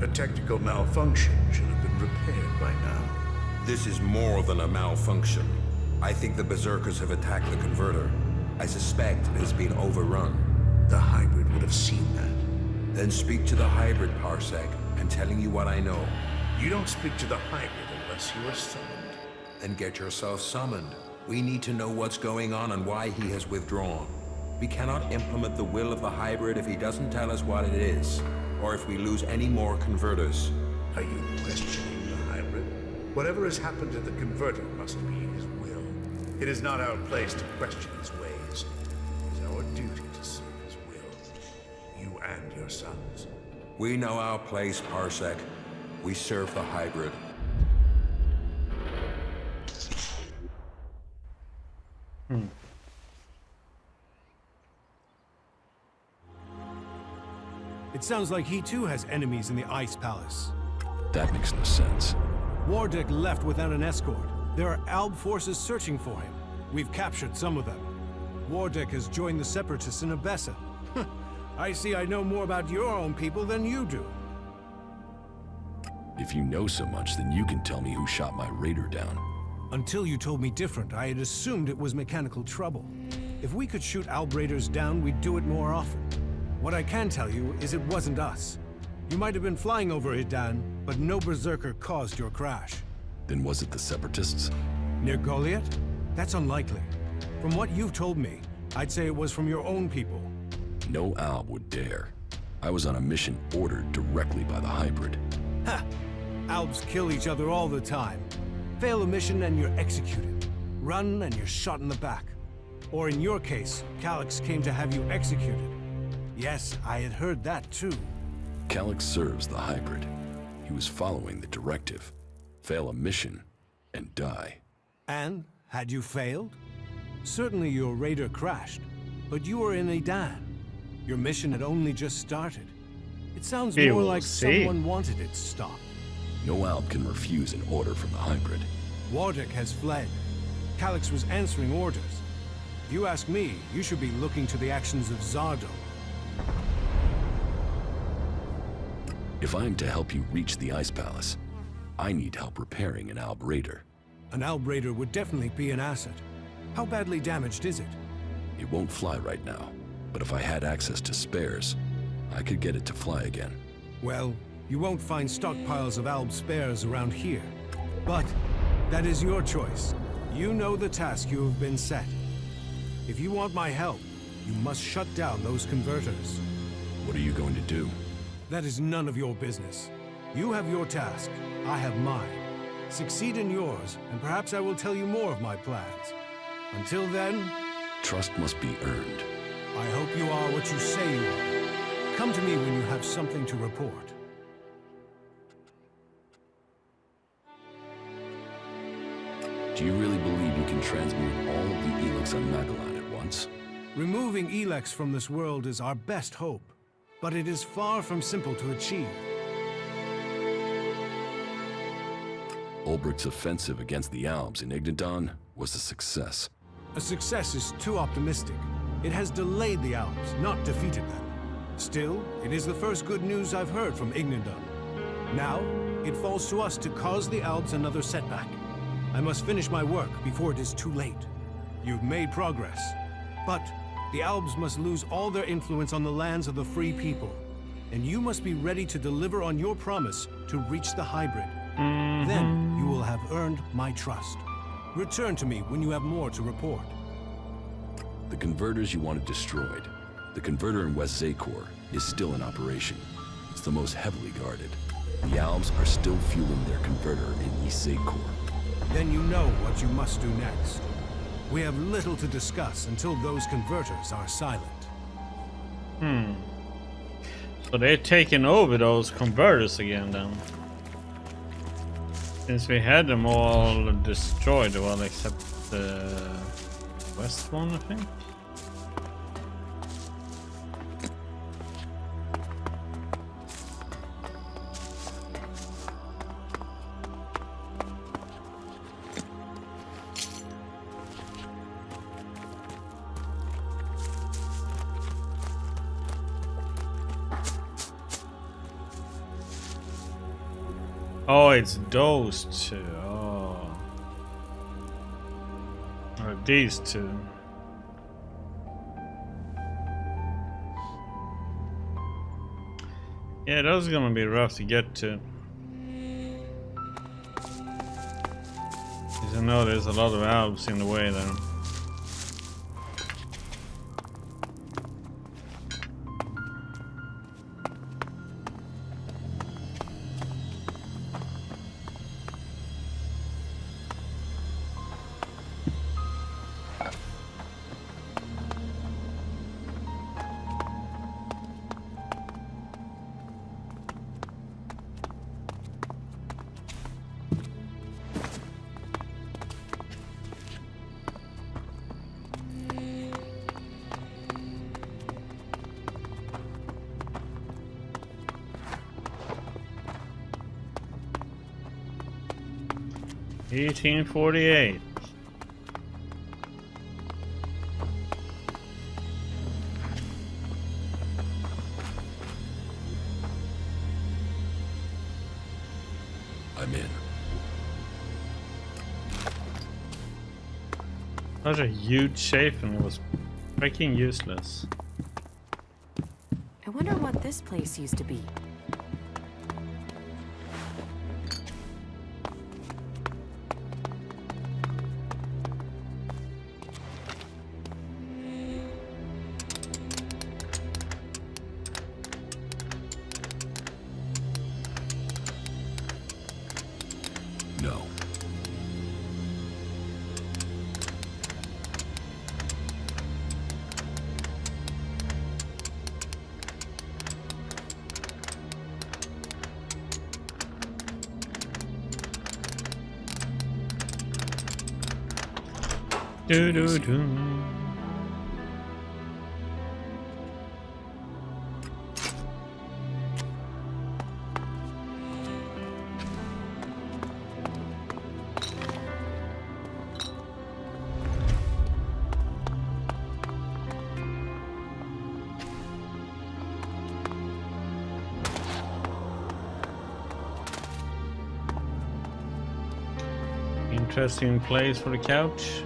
A technical malfunction should have been repaired by now. This is more than a malfunction. I think the Berserkers have attacked the converter. I suspect it has been overrun. The hybrid would have seen that. Then speak to the hybrid, Parsec. I'm telling you what I know. You don't speak to the hybrid unless you are summoned. Then get yourself summoned. We need to know what's going on and why he has withdrawn. We cannot implement the will of the hybrid if he doesn't tell us what it is, or if we lose any more converters. Are you questioning the hybrid? Whatever has happened to the converter must be his will. It is not our place to question his ways. It is our duty to serve his will. You and your sons. We know our place, Parsec. We serve the hybrid. It sounds like he too has enemies in the Ice Palace. That makes no sense. Wardek left without an escort. There are Alb forces searching for him. We've captured some of them. Wardek has joined the Separatists in Abessa. I see I know more about your own people than you do. If you know so much, then you can tell me who shot my raider down. Until you told me different, I had assumed it was mechanical trouble. If we could shoot Alb raiders down, we'd do it more often. What I can tell you is it wasn't us. You might have been flying over Idan, but no berserker caused your crash. Then was it the Separatists? Near Goliath? That's unlikely. From what you've told me, I'd say it was from your own people. No Alb would dare. I was on a mission ordered directly by the hybrid. Ha! Albs kill each other all the time. Fail a mission and you're executed. Run and you're shot in the back. Or in your case, Calyx came to have you executed. Yes, I had heard that too. Calyx serves the hybrid. He was following the directive. Fail a mission and die. And, had you failed? Certainly your raider crashed, but you were in Idan. Your mission had only just started. It sounds We more will like see. someone wanted it stopped. No Alb can refuse an order from the hybrid. Wardek has fled. Calyx was answering orders. If you ask me, you should be looking to the actions of Zardo. If I'm to help you reach the Ice Palace, I need help repairing an Alb raider. An Alb raider would definitely be an asset. How badly damaged is it? It won't fly right now, but if I had access to spares, I could get it to fly again. Well, you won't find stockpiles of Alb spares around here. But that is your choice. You know the task you have been set. If you want my help, you must shut down those converters. What are you going to do? That is none of your business. You have your task, I have mine. Succeed in yours, and perhaps I will tell you more of my plans. Until then, Trust must be earned. I hope you are what you say you are. Come to me when you have something to report. Do you really believe you can transmute all of the ELEX on Magellan at once? Removing ELEX from this world is our best hope, but it is far from simple to achieve. Ulbricht's offensive against the Albs in Ignadon was a success. A success is too optimistic. It has delayed the Albs, not defeated them. Still, it is the first good news I've heard from Ignadon. Now, it falls to us to cause the Albs another setback. I must finish my work before it is too late. You've made progress, but the Albs must lose all their influence on the lands of the free people. And you must be ready to deliver on your promise to reach the hybrid. Then you will have earned my trust. Return to me when you have more to report. The converters you wanted destroyed. The converter in West Zakor is still in operation. It's the most heavily guarded. The Albs are still fueling their converter in East Zakor. Then you know what you must do next. We have little to discuss until those converters are silent. So they're taking over those converters again then. Since we had them all destroyed, well, except the west one, I think. Oh, it's those two. Oh. Or these two. Yeah, those are gonna be rough to get to. As I know, there's a lot of Albs in the way there. $18.48. I'm in. Such a huge safe and it was freaking useless. I wonder what this place used to be. No. Do do do. Interesting place for the couch.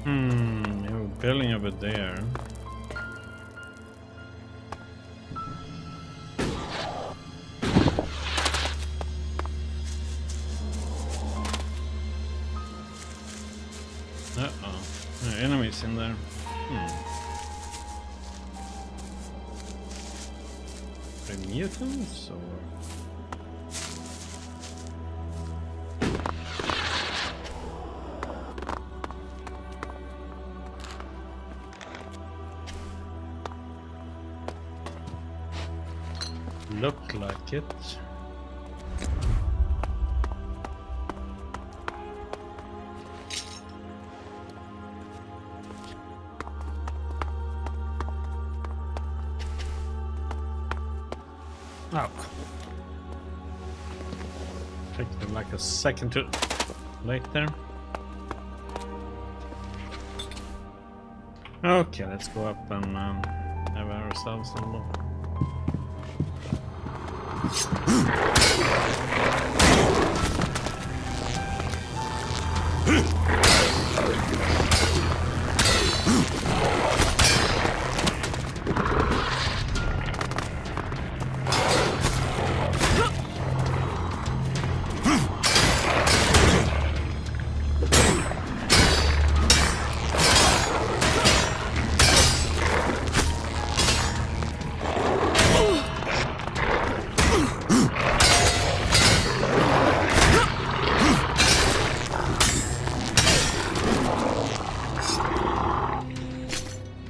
They were building over there. Uh-oh. There are enemies in there. Are they mutants or? Look like it. Oh. Took like a second to late there. Okay, let's go up and have ourselves a look.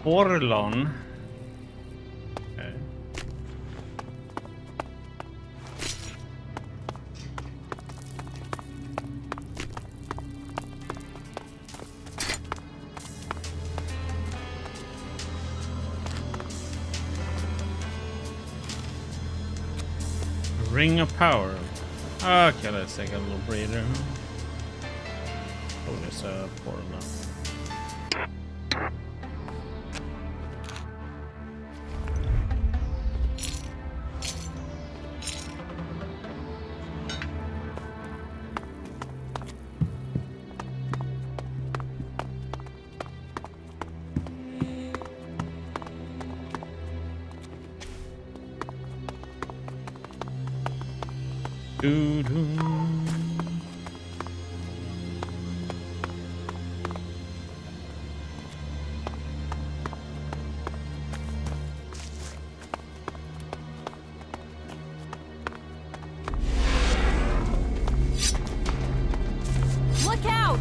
Thorald. Okay. Ring of power. Okay, let's take a little breather. Oh, there's a portal now. Look out!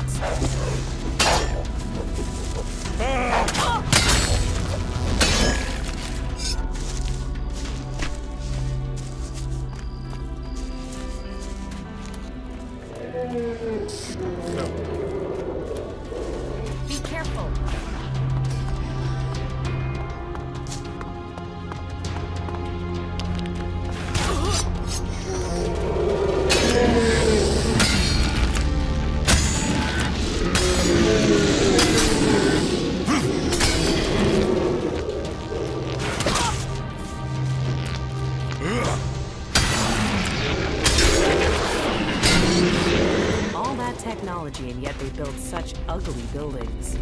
they build such ugly buildings.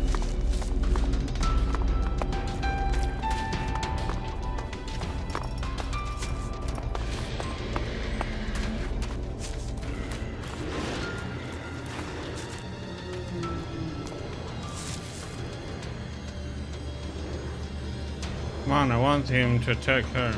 Come on, I want him to attack her.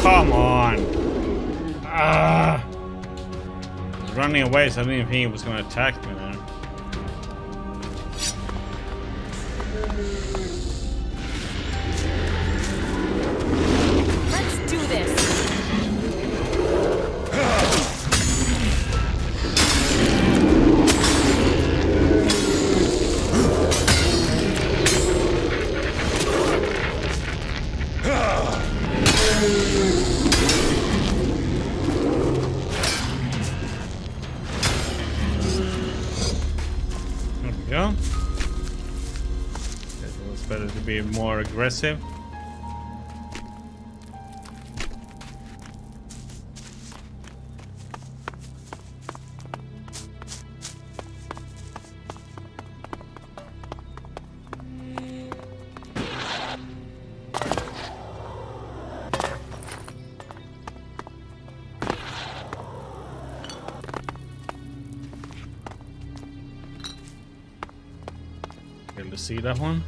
Come on! He's running away, so I didn't think he was going to attack me there. Let's do this! There we go. It was better to be more aggressive. Able to see that one?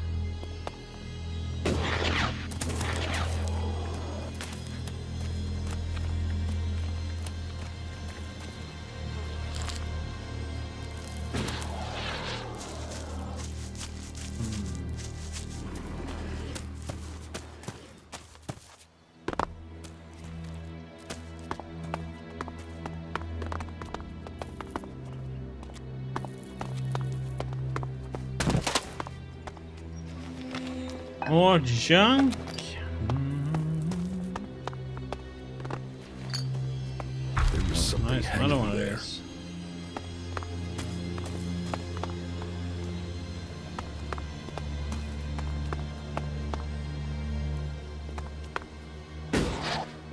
More junk. There was something Nice, another one hanging of there. these.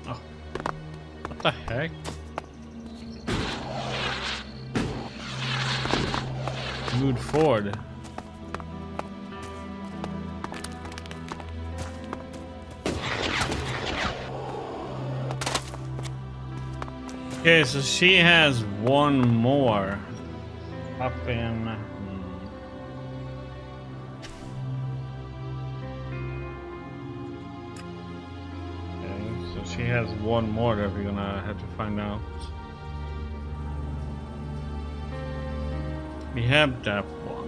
Oh, what the heck? Mood Ford. Okay, so she has one more up in. Okay, so she has one more that we're gonna have to find out. We have that one.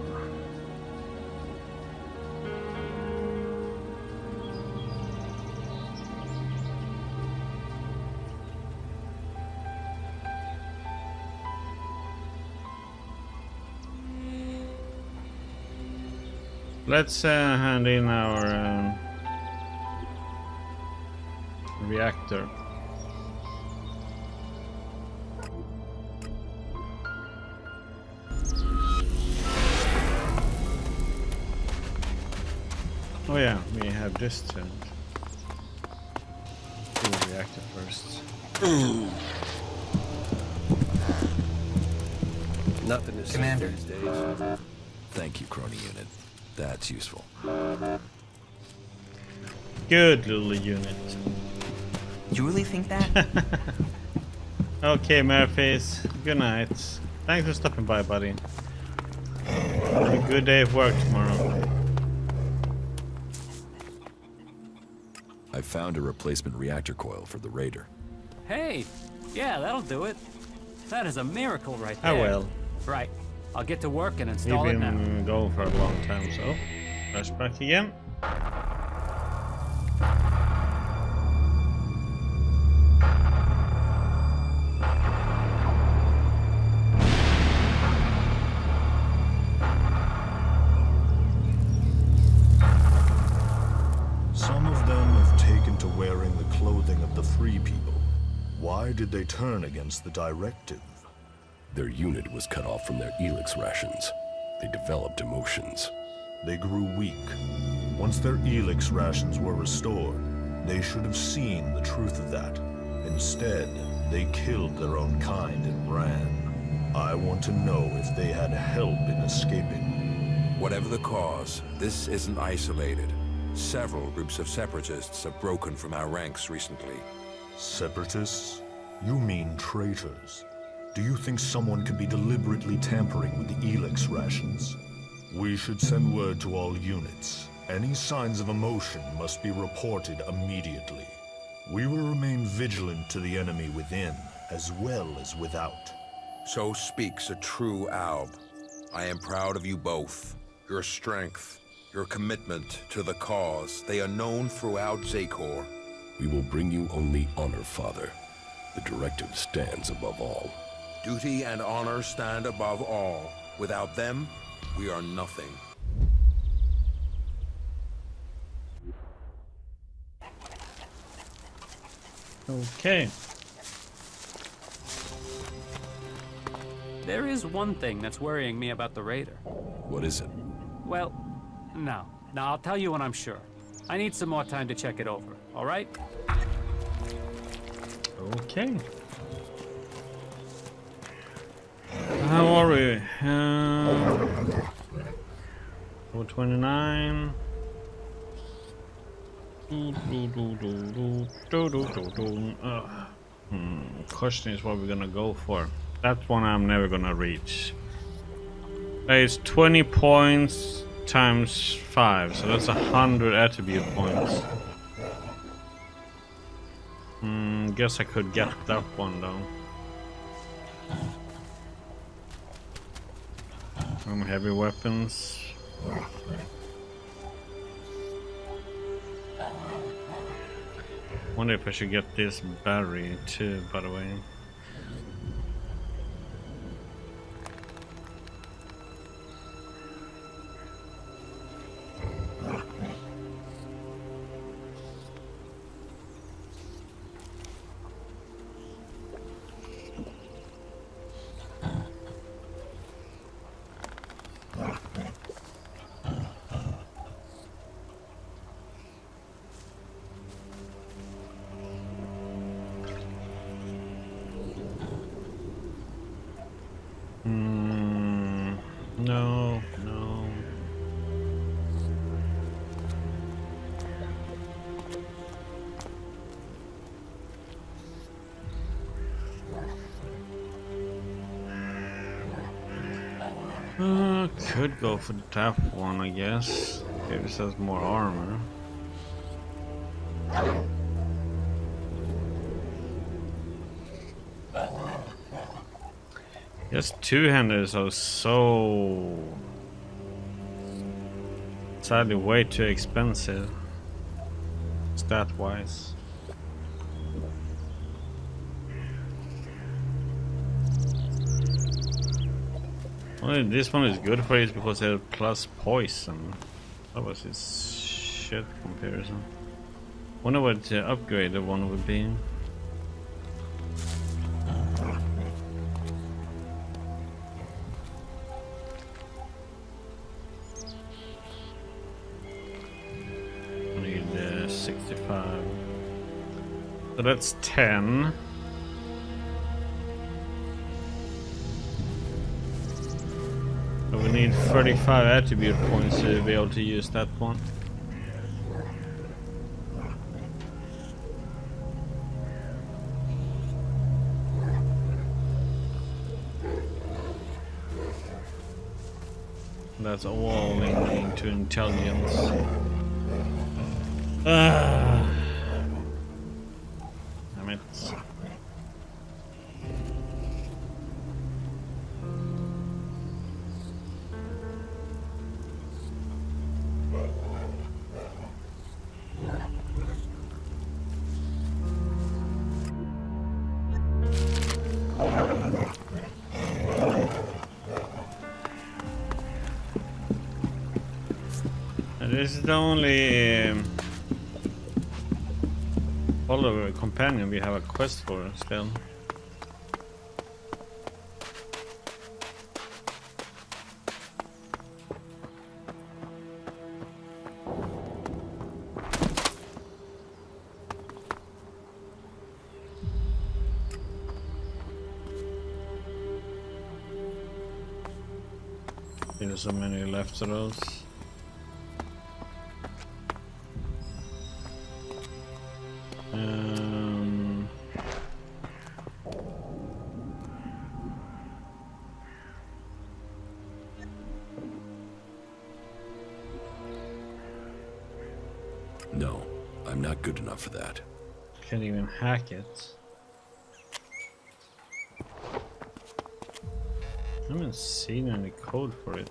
Let's hand in our reactor. Oh yeah, we have this turned. Do the reactor first. Nothing is Commander. safe these days. Thank you, Crony Unit. That's useful. Good little unit. You really think that? Okay, Murphys. Good night. Thanks for stopping by, buddy. Have a good day of work tomorrow. I found a replacement reactor coil for the Raider. Hey, yeah, that'll do it. That is a miracle right I there. will. Right, I'll get to work and We've install it now. been going for a long time, so flashback again. something of the Free People. Why did they turn against the directive? Their unit was cut off from their ELEX rations. They developed emotions. They grew weak. Once their ELEX rations were restored, they should have seen the truth of that. Instead, they killed their own kind and ran. I want to know if they had help in escaping. Whatever the cause, this isn't isolated. Several groups of separatists have broken from our ranks recently. Separatists? You mean traitors? Do you think someone could be deliberately tampering with the ELEX rations? We should send word to all units. Any signs of emotion must be reported immediately. We will remain vigilant to the enemy within, as well as without. So speaks a true Alb. I am proud of you both. Your strength, your commitment to the cause, they are known throughout Zakor. We will bring you only honor, Father. The directive stands above all. Duty and honor stand above all. Without them, we are nothing. Okay. There is one thing that's worrying me about the Raider. What is it? Well, no. I'll tell you when I'm sure. I need some more time to check it over, all right? Okay. How are we? 429. Question is what we're gonna go for. That one I'm never gonna reach. It's 20 points times 5, so that's 100 attribute points. Guess I could get that one though. Heavy weapons. Wonder if I should get this battery too, by the way. No. Could go for the top one, I guess. Maybe it has more armor. Yes, two-handers are so sadly way too expensive, stat-wise. Well, this one is good for it because they have plus poison. That was his shit comparison. Wonder what the upgraded one would be. Need 65. So that's 10. So we need 35 attribute points to be able to use that one. That's all linked to intelligence. Damn it. This is the only follow a companion we have a quest for still. There's so many left of those. No, I'm not good enough for that. Can't even hack it. I haven't seen any code for it.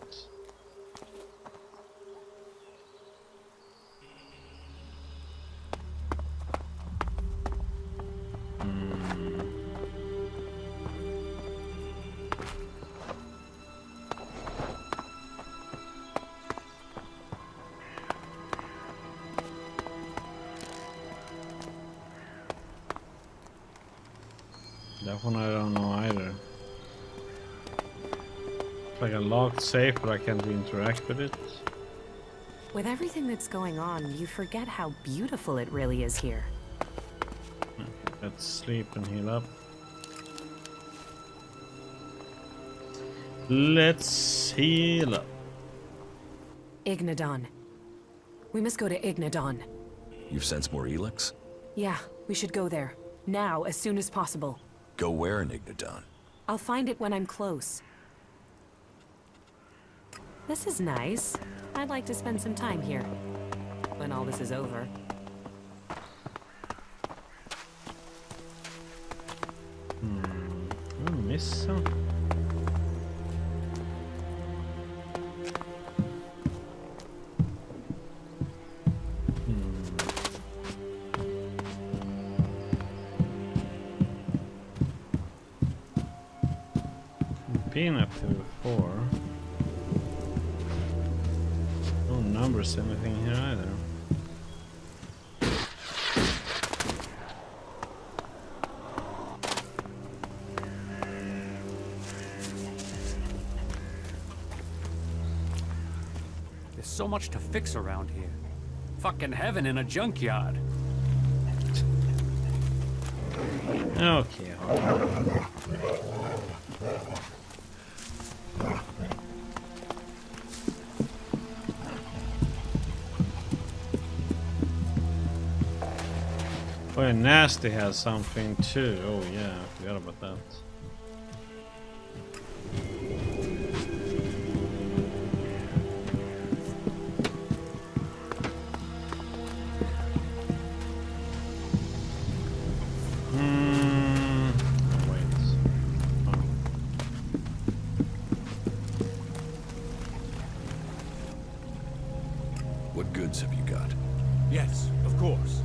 That one I don't know either. It's like a locked safe, but I can't interact with it. With everything that's going on, you forget how beautiful it really is here. Let's sleep and heal up. Let's heal up. Ignadon. We must go to Ignadon. You've sensed more ELEX? Yeah, we should go there. Now, as soon as possible. Go where in Ignadon? I'll find it when I'm close. This is nice. I'd like to spend some time here. When all this is over. I miss some. Been up here before. No numbers, anything here either. There's so much to fix around here. Fucking heaven in a junkyard. Okay. Oh, and Nasty has something too. Oh yeah, I forgot about that. What goods have you got? Yes, of course.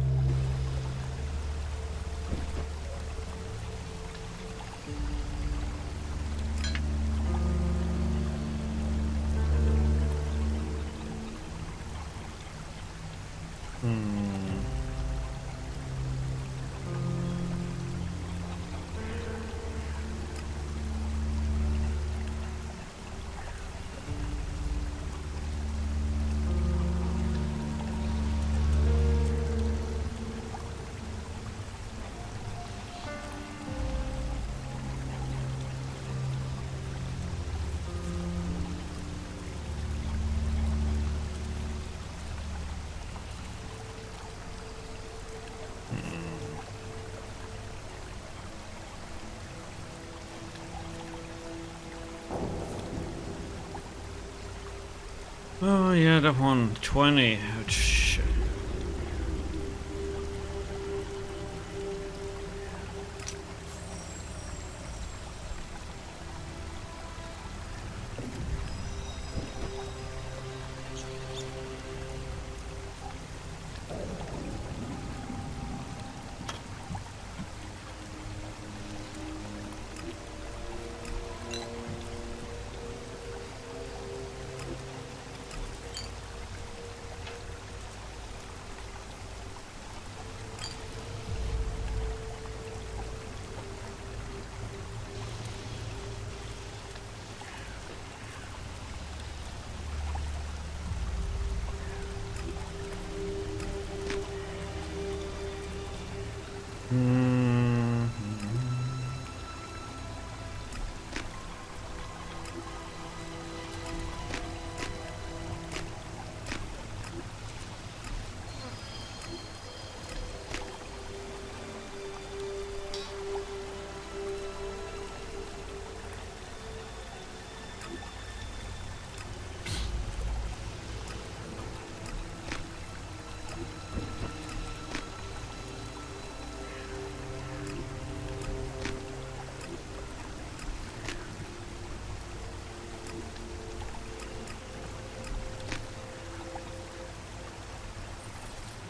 Oh yeah, that one 20. Oh, shit.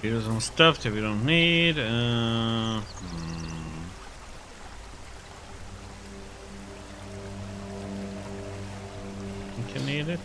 Here's some stuff that we don't need. Think I need it.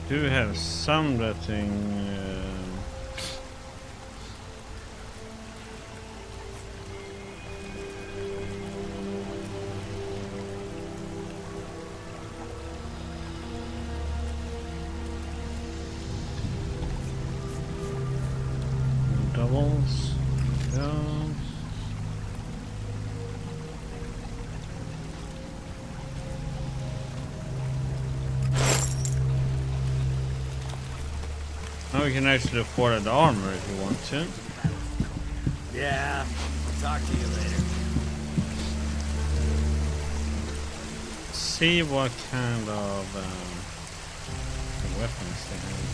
Do have some rating. Doubles. Yeah. Now we can actually afford the armor if you want to. Yeah, I'll talk to you later. See what kind of weapons they have.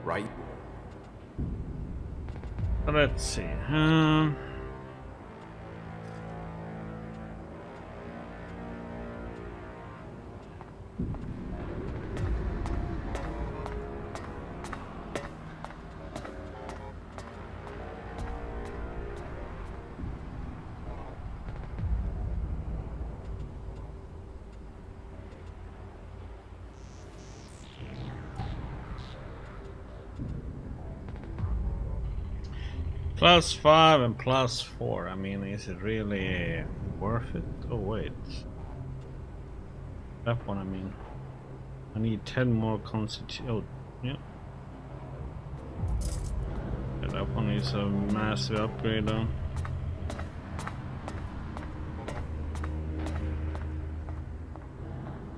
Right? Let's see. +5 and +4. I mean, is it really worth it? Oh wait, that one. I mean, I need 10 more constitution. Oh, yeah. That one is a massive upgrade though.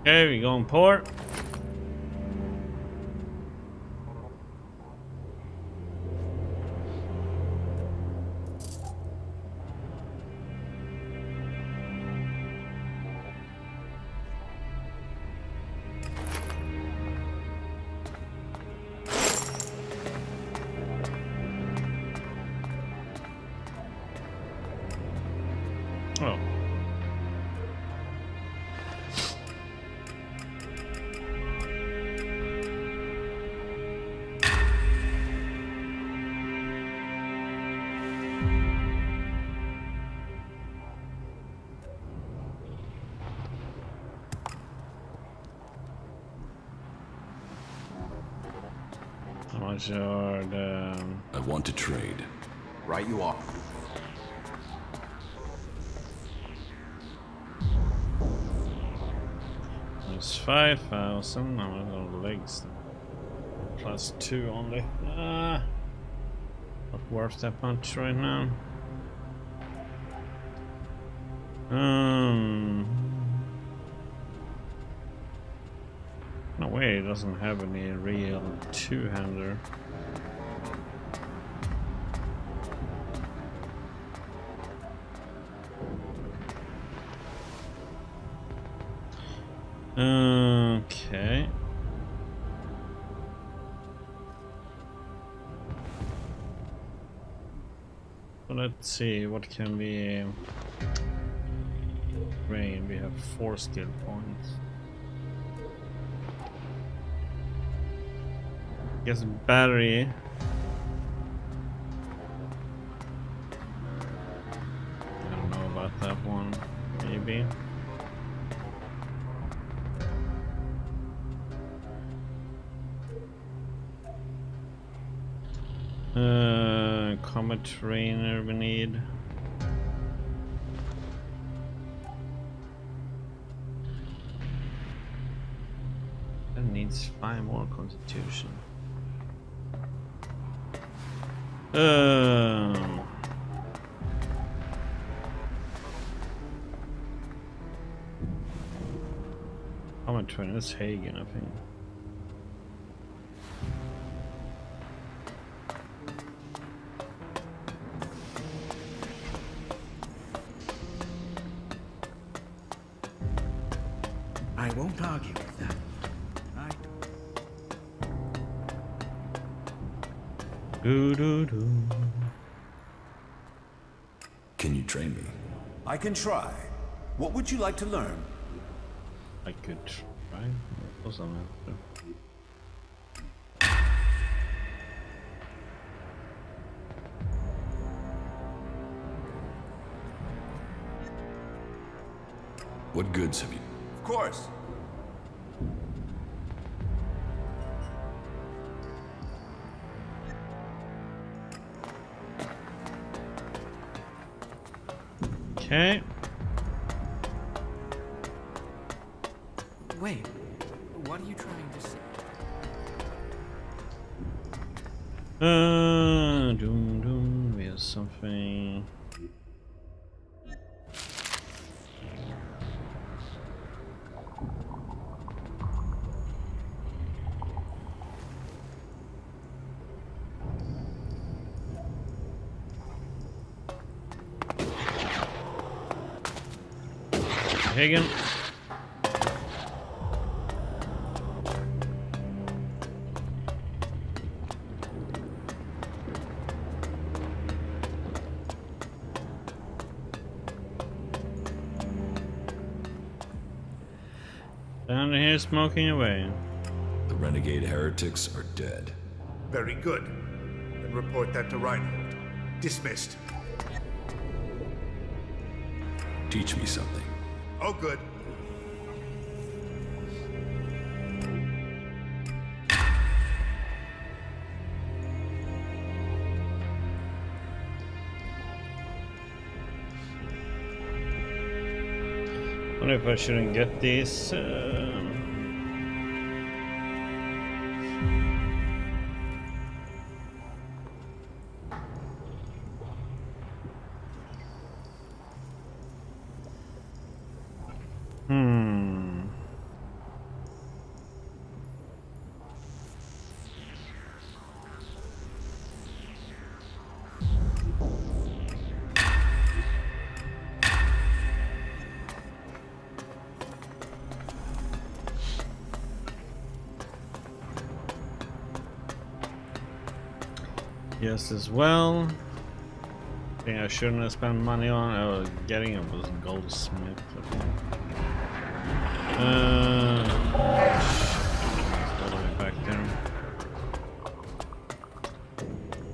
Okay, we go on port. Oh. How much are the... I want to trade. Right you are. It's 5,000. Now I have legs. +2 only. Not worth that much right now. No way, it doesn't have any real two-hander. Okay. So let's see, what can we train? We have 4 skill points. Guess battery. I don't know about that one. Maybe. Combat trainer we need. That needs 5 more constitution. Combat trainer, that's Hagen, I think. I won't argue with that. Can you train me? I can try. What would you like to learn? I could try. What was on after? What goods have you? Of course. Okay. Wait, what are you trying to say? We have something. Hagen. Down here smoking away. The renegade heretics are dead. Very good. Then report that to Reinhold. Dismissed. Teach me something. Oh, good. I wonder if I shouldn't get these. Yes, as well. Thing I shouldn't have spent money on. Oh, getting it was goldsmith. All the way back there.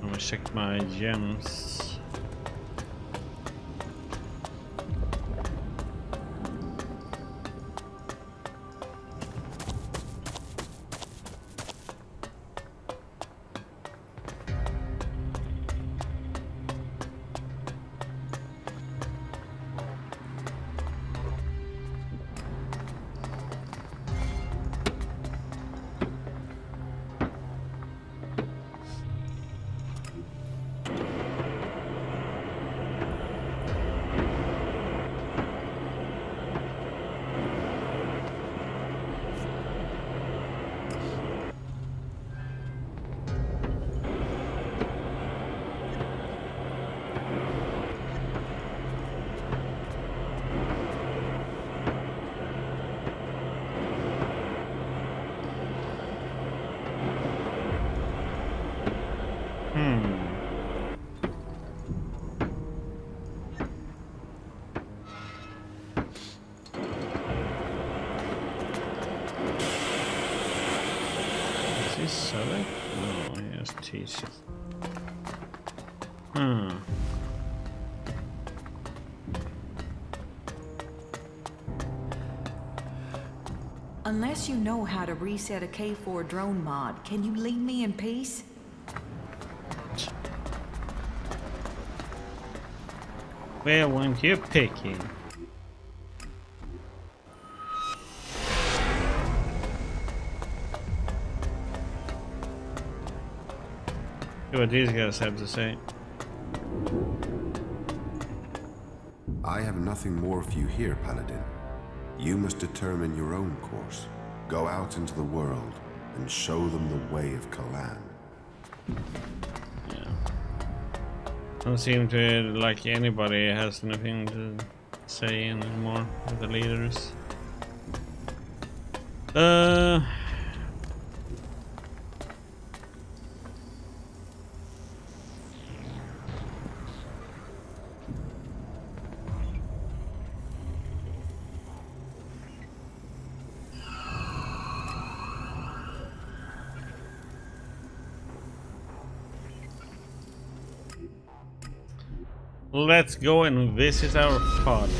I'm gonna check my gems. Is this select? No, yes, teach. Unless you know how to reset a K4 drone mod, can you leave me in peace? Where weren't you picking? See what these guys have to say. I have nothing more for you here, Paladin. You must determine your own course. Go out into the world and show them the way of Kalan. Yeah. Don't seem to like anybody has anything to say anymore with the leaders. Let's go and visit our father.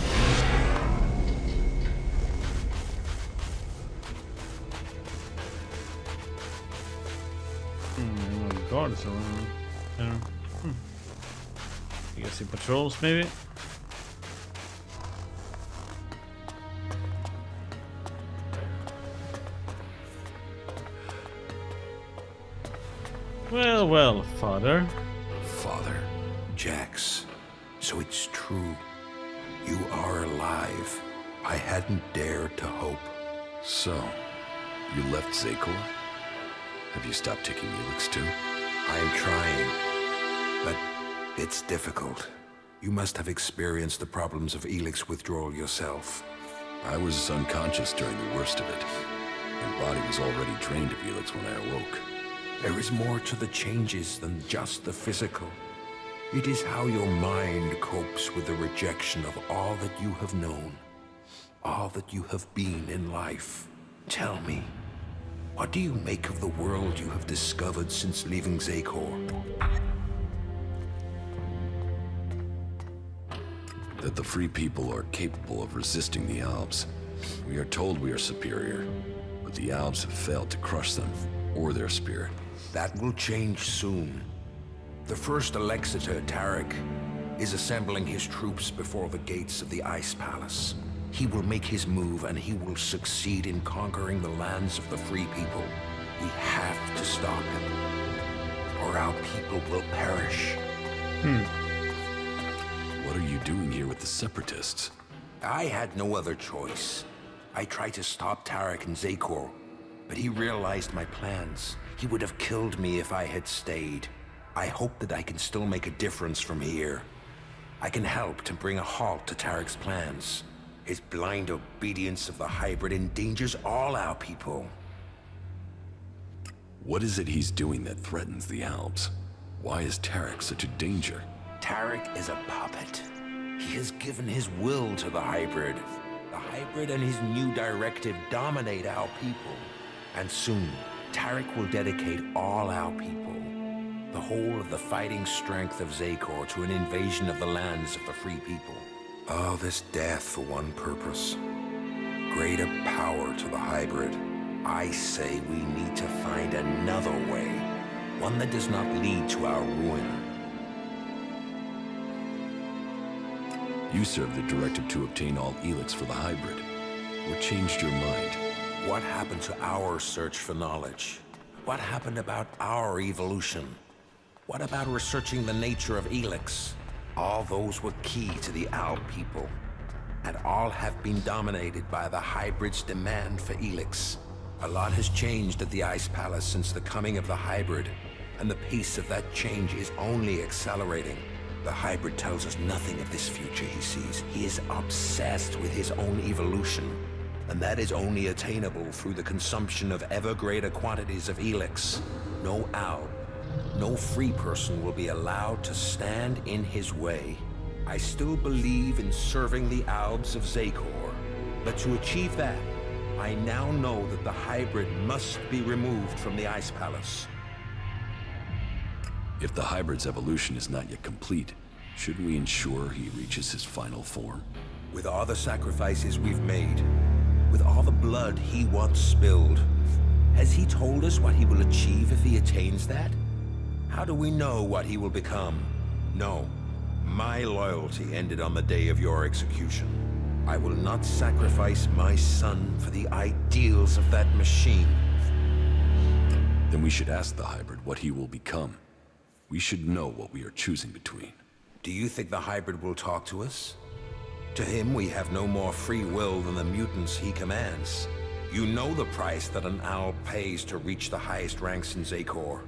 Guards around there. I guess he patrols maybe. Well, well, father. Father, Jax. So it's true. You are alive. I hadn't dared to hope. So, you left Zakor? Have you stopped taking ELEX too? I am trying, but it's difficult. You must have experienced the problems of ELEX withdrawal yourself. I was unconscious during the worst of it. My body was already drained of ELEX when I awoke. There is more to the changes than just the physical. It is how your mind copes with the rejection of all that you have known, all that you have been in life. Tell me, what do you make of the world you have discovered since leaving Zakor? That the free people are capable of resisting the Alps. We are told we are superior, but the Alps have failed to crush them, or their spirit. That will change soon. The first Alexitor, Tarek, is assembling his troops before the gates of the Ice Palace. He will make his move and he will succeed in conquering the lands of the free people. We have to stop him, or our people will perish. What are you doing here with the Separatists? I had no other choice. I tried to stop Tarek in Zakor, but he realized my plans. He would have killed me if I had stayed. I hope that I can still make a difference from here. I can help to bring a halt to Tarek's plans. His blind obedience of the hybrid endangers all our people. What is it he's doing that threatens the Alps? Why is Tarek such a danger? Tarek is a puppet. He has given his will to the hybrid. The hybrid and his new directive dominate our people. And soon, Tarek will dedicate all our people, the whole of the fighting strength of Zakor, to an invasion of the lands of the free people. Oh, this death for one purpose. Greater power to the hybrid. I say we need to find another way. One that does not lead to our ruin. You served the directive to obtain all ELEX for the hybrid. What changed your mind? What happened to our search for knowledge? What happened about our evolution? What about researching the nature of ELEX? All those were key to the Owl people, and all have been dominated by the hybrid's demand for ELEX. A lot has changed at the Ice Palace since the coming of the hybrid, and the pace of that change is only accelerating. The hybrid tells us nothing of this future he sees. He is obsessed with his own evolution, and that is only attainable through the consumption of ever greater quantities of ELEX. No Owl, no free person will be allowed to stand in his way. I still believe in serving the Albs of Zakor, but to achieve that, I now know that the hybrid must be removed from the Ice Palace. If the hybrid's evolution is not yet complete, shouldn't we ensure he reaches his final form? With all the sacrifices we've made, with all the blood he once spilled, has he told us what he will achieve if he attains that? How do we know what he will become? No. My loyalty ended on the day of your execution. I will not sacrifice my son for the ideals of that machine. Then we should ask the hybrid what he will become. We should know what we are choosing between. Do you think the hybrid will talk to us? To him, we have no more free will than the mutants he commands. You know the price that an owl pays to reach the highest ranks in Zakor.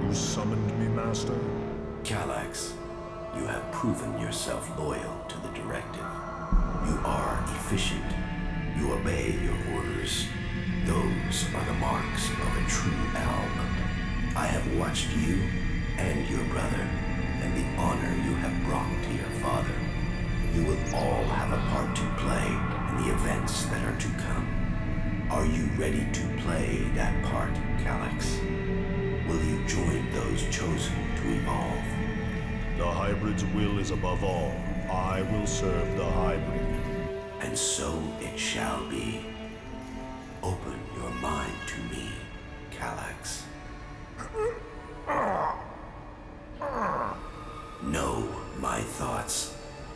You summoned me, Master? Calax, you have proven yourself loyal to the directive. You are efficient. You obey your orders. Those are the marks of a true Alb. I have watched you and your brother, and the honor you have brought to your father. You will all have a part to play in the events that are to come. Are you ready to play that part, Calax? Will you join those chosen to evolve? The hybrid's will is above all. I will serve the hybrid. And so it shall be. Open your mind to me, Calax. Know my thoughts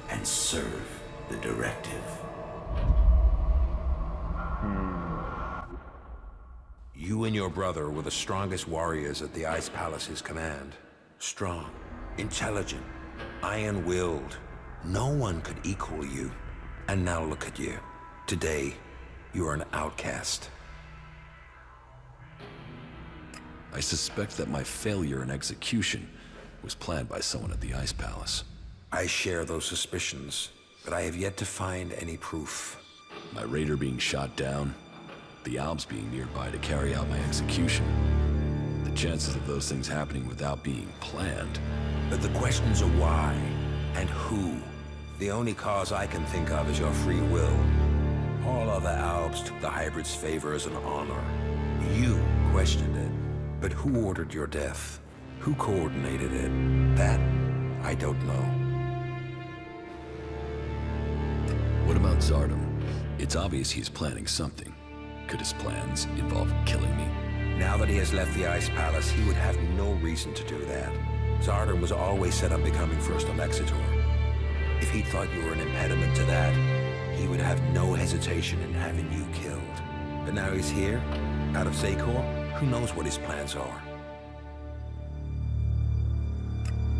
and serve the directive. You and your brother were the strongest warriors at the Ice Palace's command. Strong, intelligent, iron-willed. No one could equal you. And now look at you. Today, you are an outcast. I suspect that my failure in execution was planned by someone at the Ice Palace. I share those suspicions, but I have yet to find any proof. My raider being shot down, the Albs being nearby to carry out my execution. The chances of those things happening without being planned. But the questions are why and who. The only cause I can think of is your free will. All other Albs took the hybrid's favor as an honor. You questioned it, but who ordered your death? Who coordinated it? That, I don't know. What about Zardom? It's obvious he's planning something. Could his plans involve killing me? Now that he has left the Ice Palace, he would have no reason to do that. Zardom was always set on becoming First Alexitor. If he thought you were an impediment to that, he would have no hesitation in having you killed. But now he's here, out of Zakor, who knows what his plans are?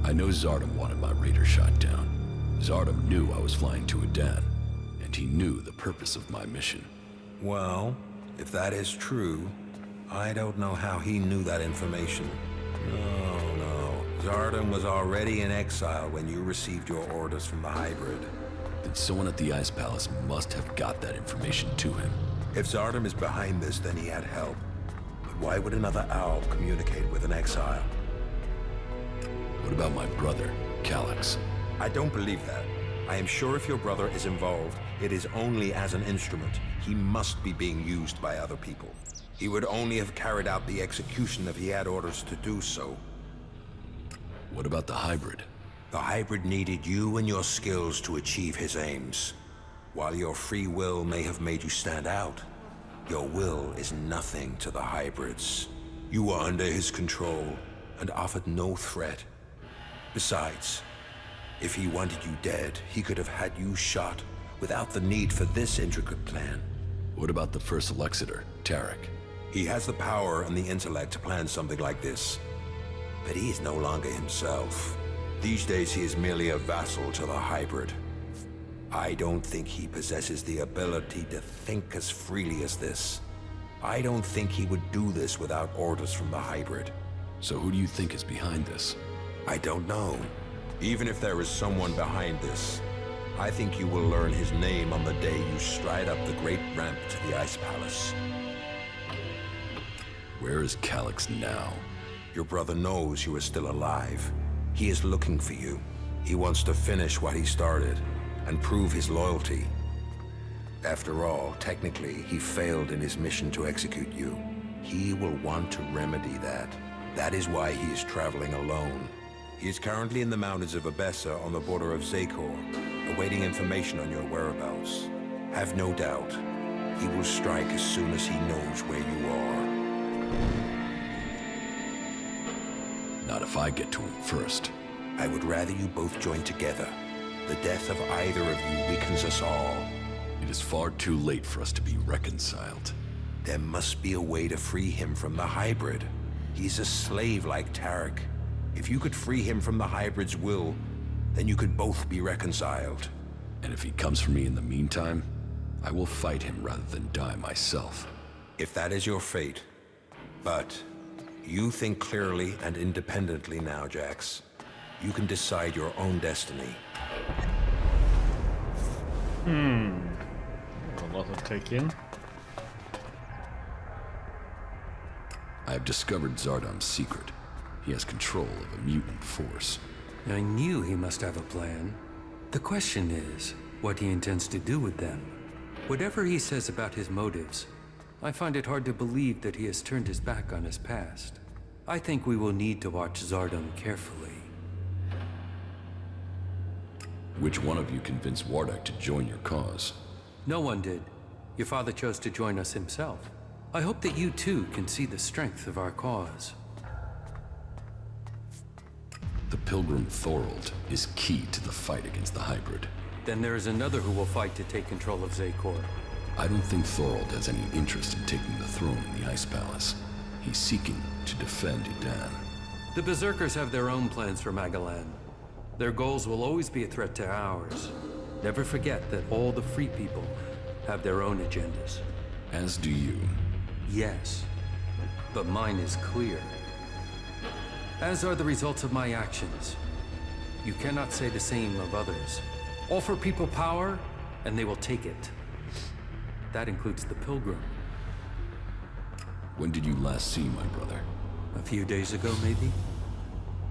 I know Zardom wanted my raider shot down. Zardom knew I was flying to Adan, and he knew the purpose of my mission. Well, if that is true, I don't know how he knew that information. No. Zardom was already in exile when you received your orders from the hybrid. Then someone at the Ice Palace must have got that information to him. If Zardom is behind this, then he had help. But why would another owl communicate with an exile? What about my brother, Calax? I don't believe that. I am sure if your brother is involved, it is only as an instrument. He must be being used by other people. He would only have carried out the execution if he had orders to do so. What about the hybrid? The hybrid needed you and your skills to achieve his aims. While your free will may have made you stand out, your will is nothing to the hybrids. You were under his control and offered no threat. Besides, if he wanted you dead, he could have had you shot without the need for this intricate plan. What about the First Alexitor, Tarek? He has the power and the intellect to plan something like this. But he is no longer himself. These days he is merely a vassal to the hybrid. I don't think he possesses the ability to think as freely as this. I don't think he would do this without orders from the hybrid. So who do you think is behind this? I don't know. Even if there is someone behind this, I think you will learn his name on the day you stride up the great ramp to the Ice Palace. Where is Calyx now? Your brother knows you are still alive. He is looking for you. He wants to finish what he started and prove his loyalty. After all, technically, he failed in his mission to execute you. He will want to remedy that. That is why he is traveling alone. He is currently in the mountains of Abessa on the border of Zakor, awaiting information on your whereabouts. Have no doubt, he will strike as soon as he knows where you are. Not if I get to him first. I would rather you both join together. The death of either of you weakens us all. It is far too late for us to be reconciled. There must be a way to free him from the hybrid. He's a slave like Tarek. If you could free him from the hybrid's will, then you could both be reconciled. And if he comes for me in the meantime, I will fight him rather than die myself. If that is your fate. But you think clearly and independently now, Jax. You can decide your own destiny. A lot to take in. I have discovered Zardom's secret. He has control of a mutant force. I knew he must have a plan. The question is, what he intends to do with them. Whatever he says about his motives, I find it hard to believe that he has turned his back on his past. I think we will need to watch Zardom carefully. Which one of you convinced Wardek to join your cause? No one did. Your father chose to join us himself. I hope that you too can see the strength of our cause. The Pilgrim Thorald is key to the fight against the hybrid. Then there is another who will fight to take control of Zakor. I don't think Thorald has any interest in taking the throne in the Ice Palace. He's seeking to defend Edan. The Berserkers have their own plans for Magalan. Their goals will always be a threat to ours. Never forget that all the free people have their own agendas. As do you. Yes, but mine is clear. As are the results of my actions. You cannot say the same of others. Offer people power, and they will take it. That includes the Pilgrim. When did you last see my brother? A few days ago, maybe?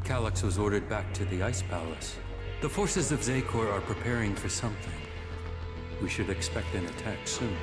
Calyx was ordered back to the Ice Palace. The forces of Zakor are preparing for something. We should expect an attack soon.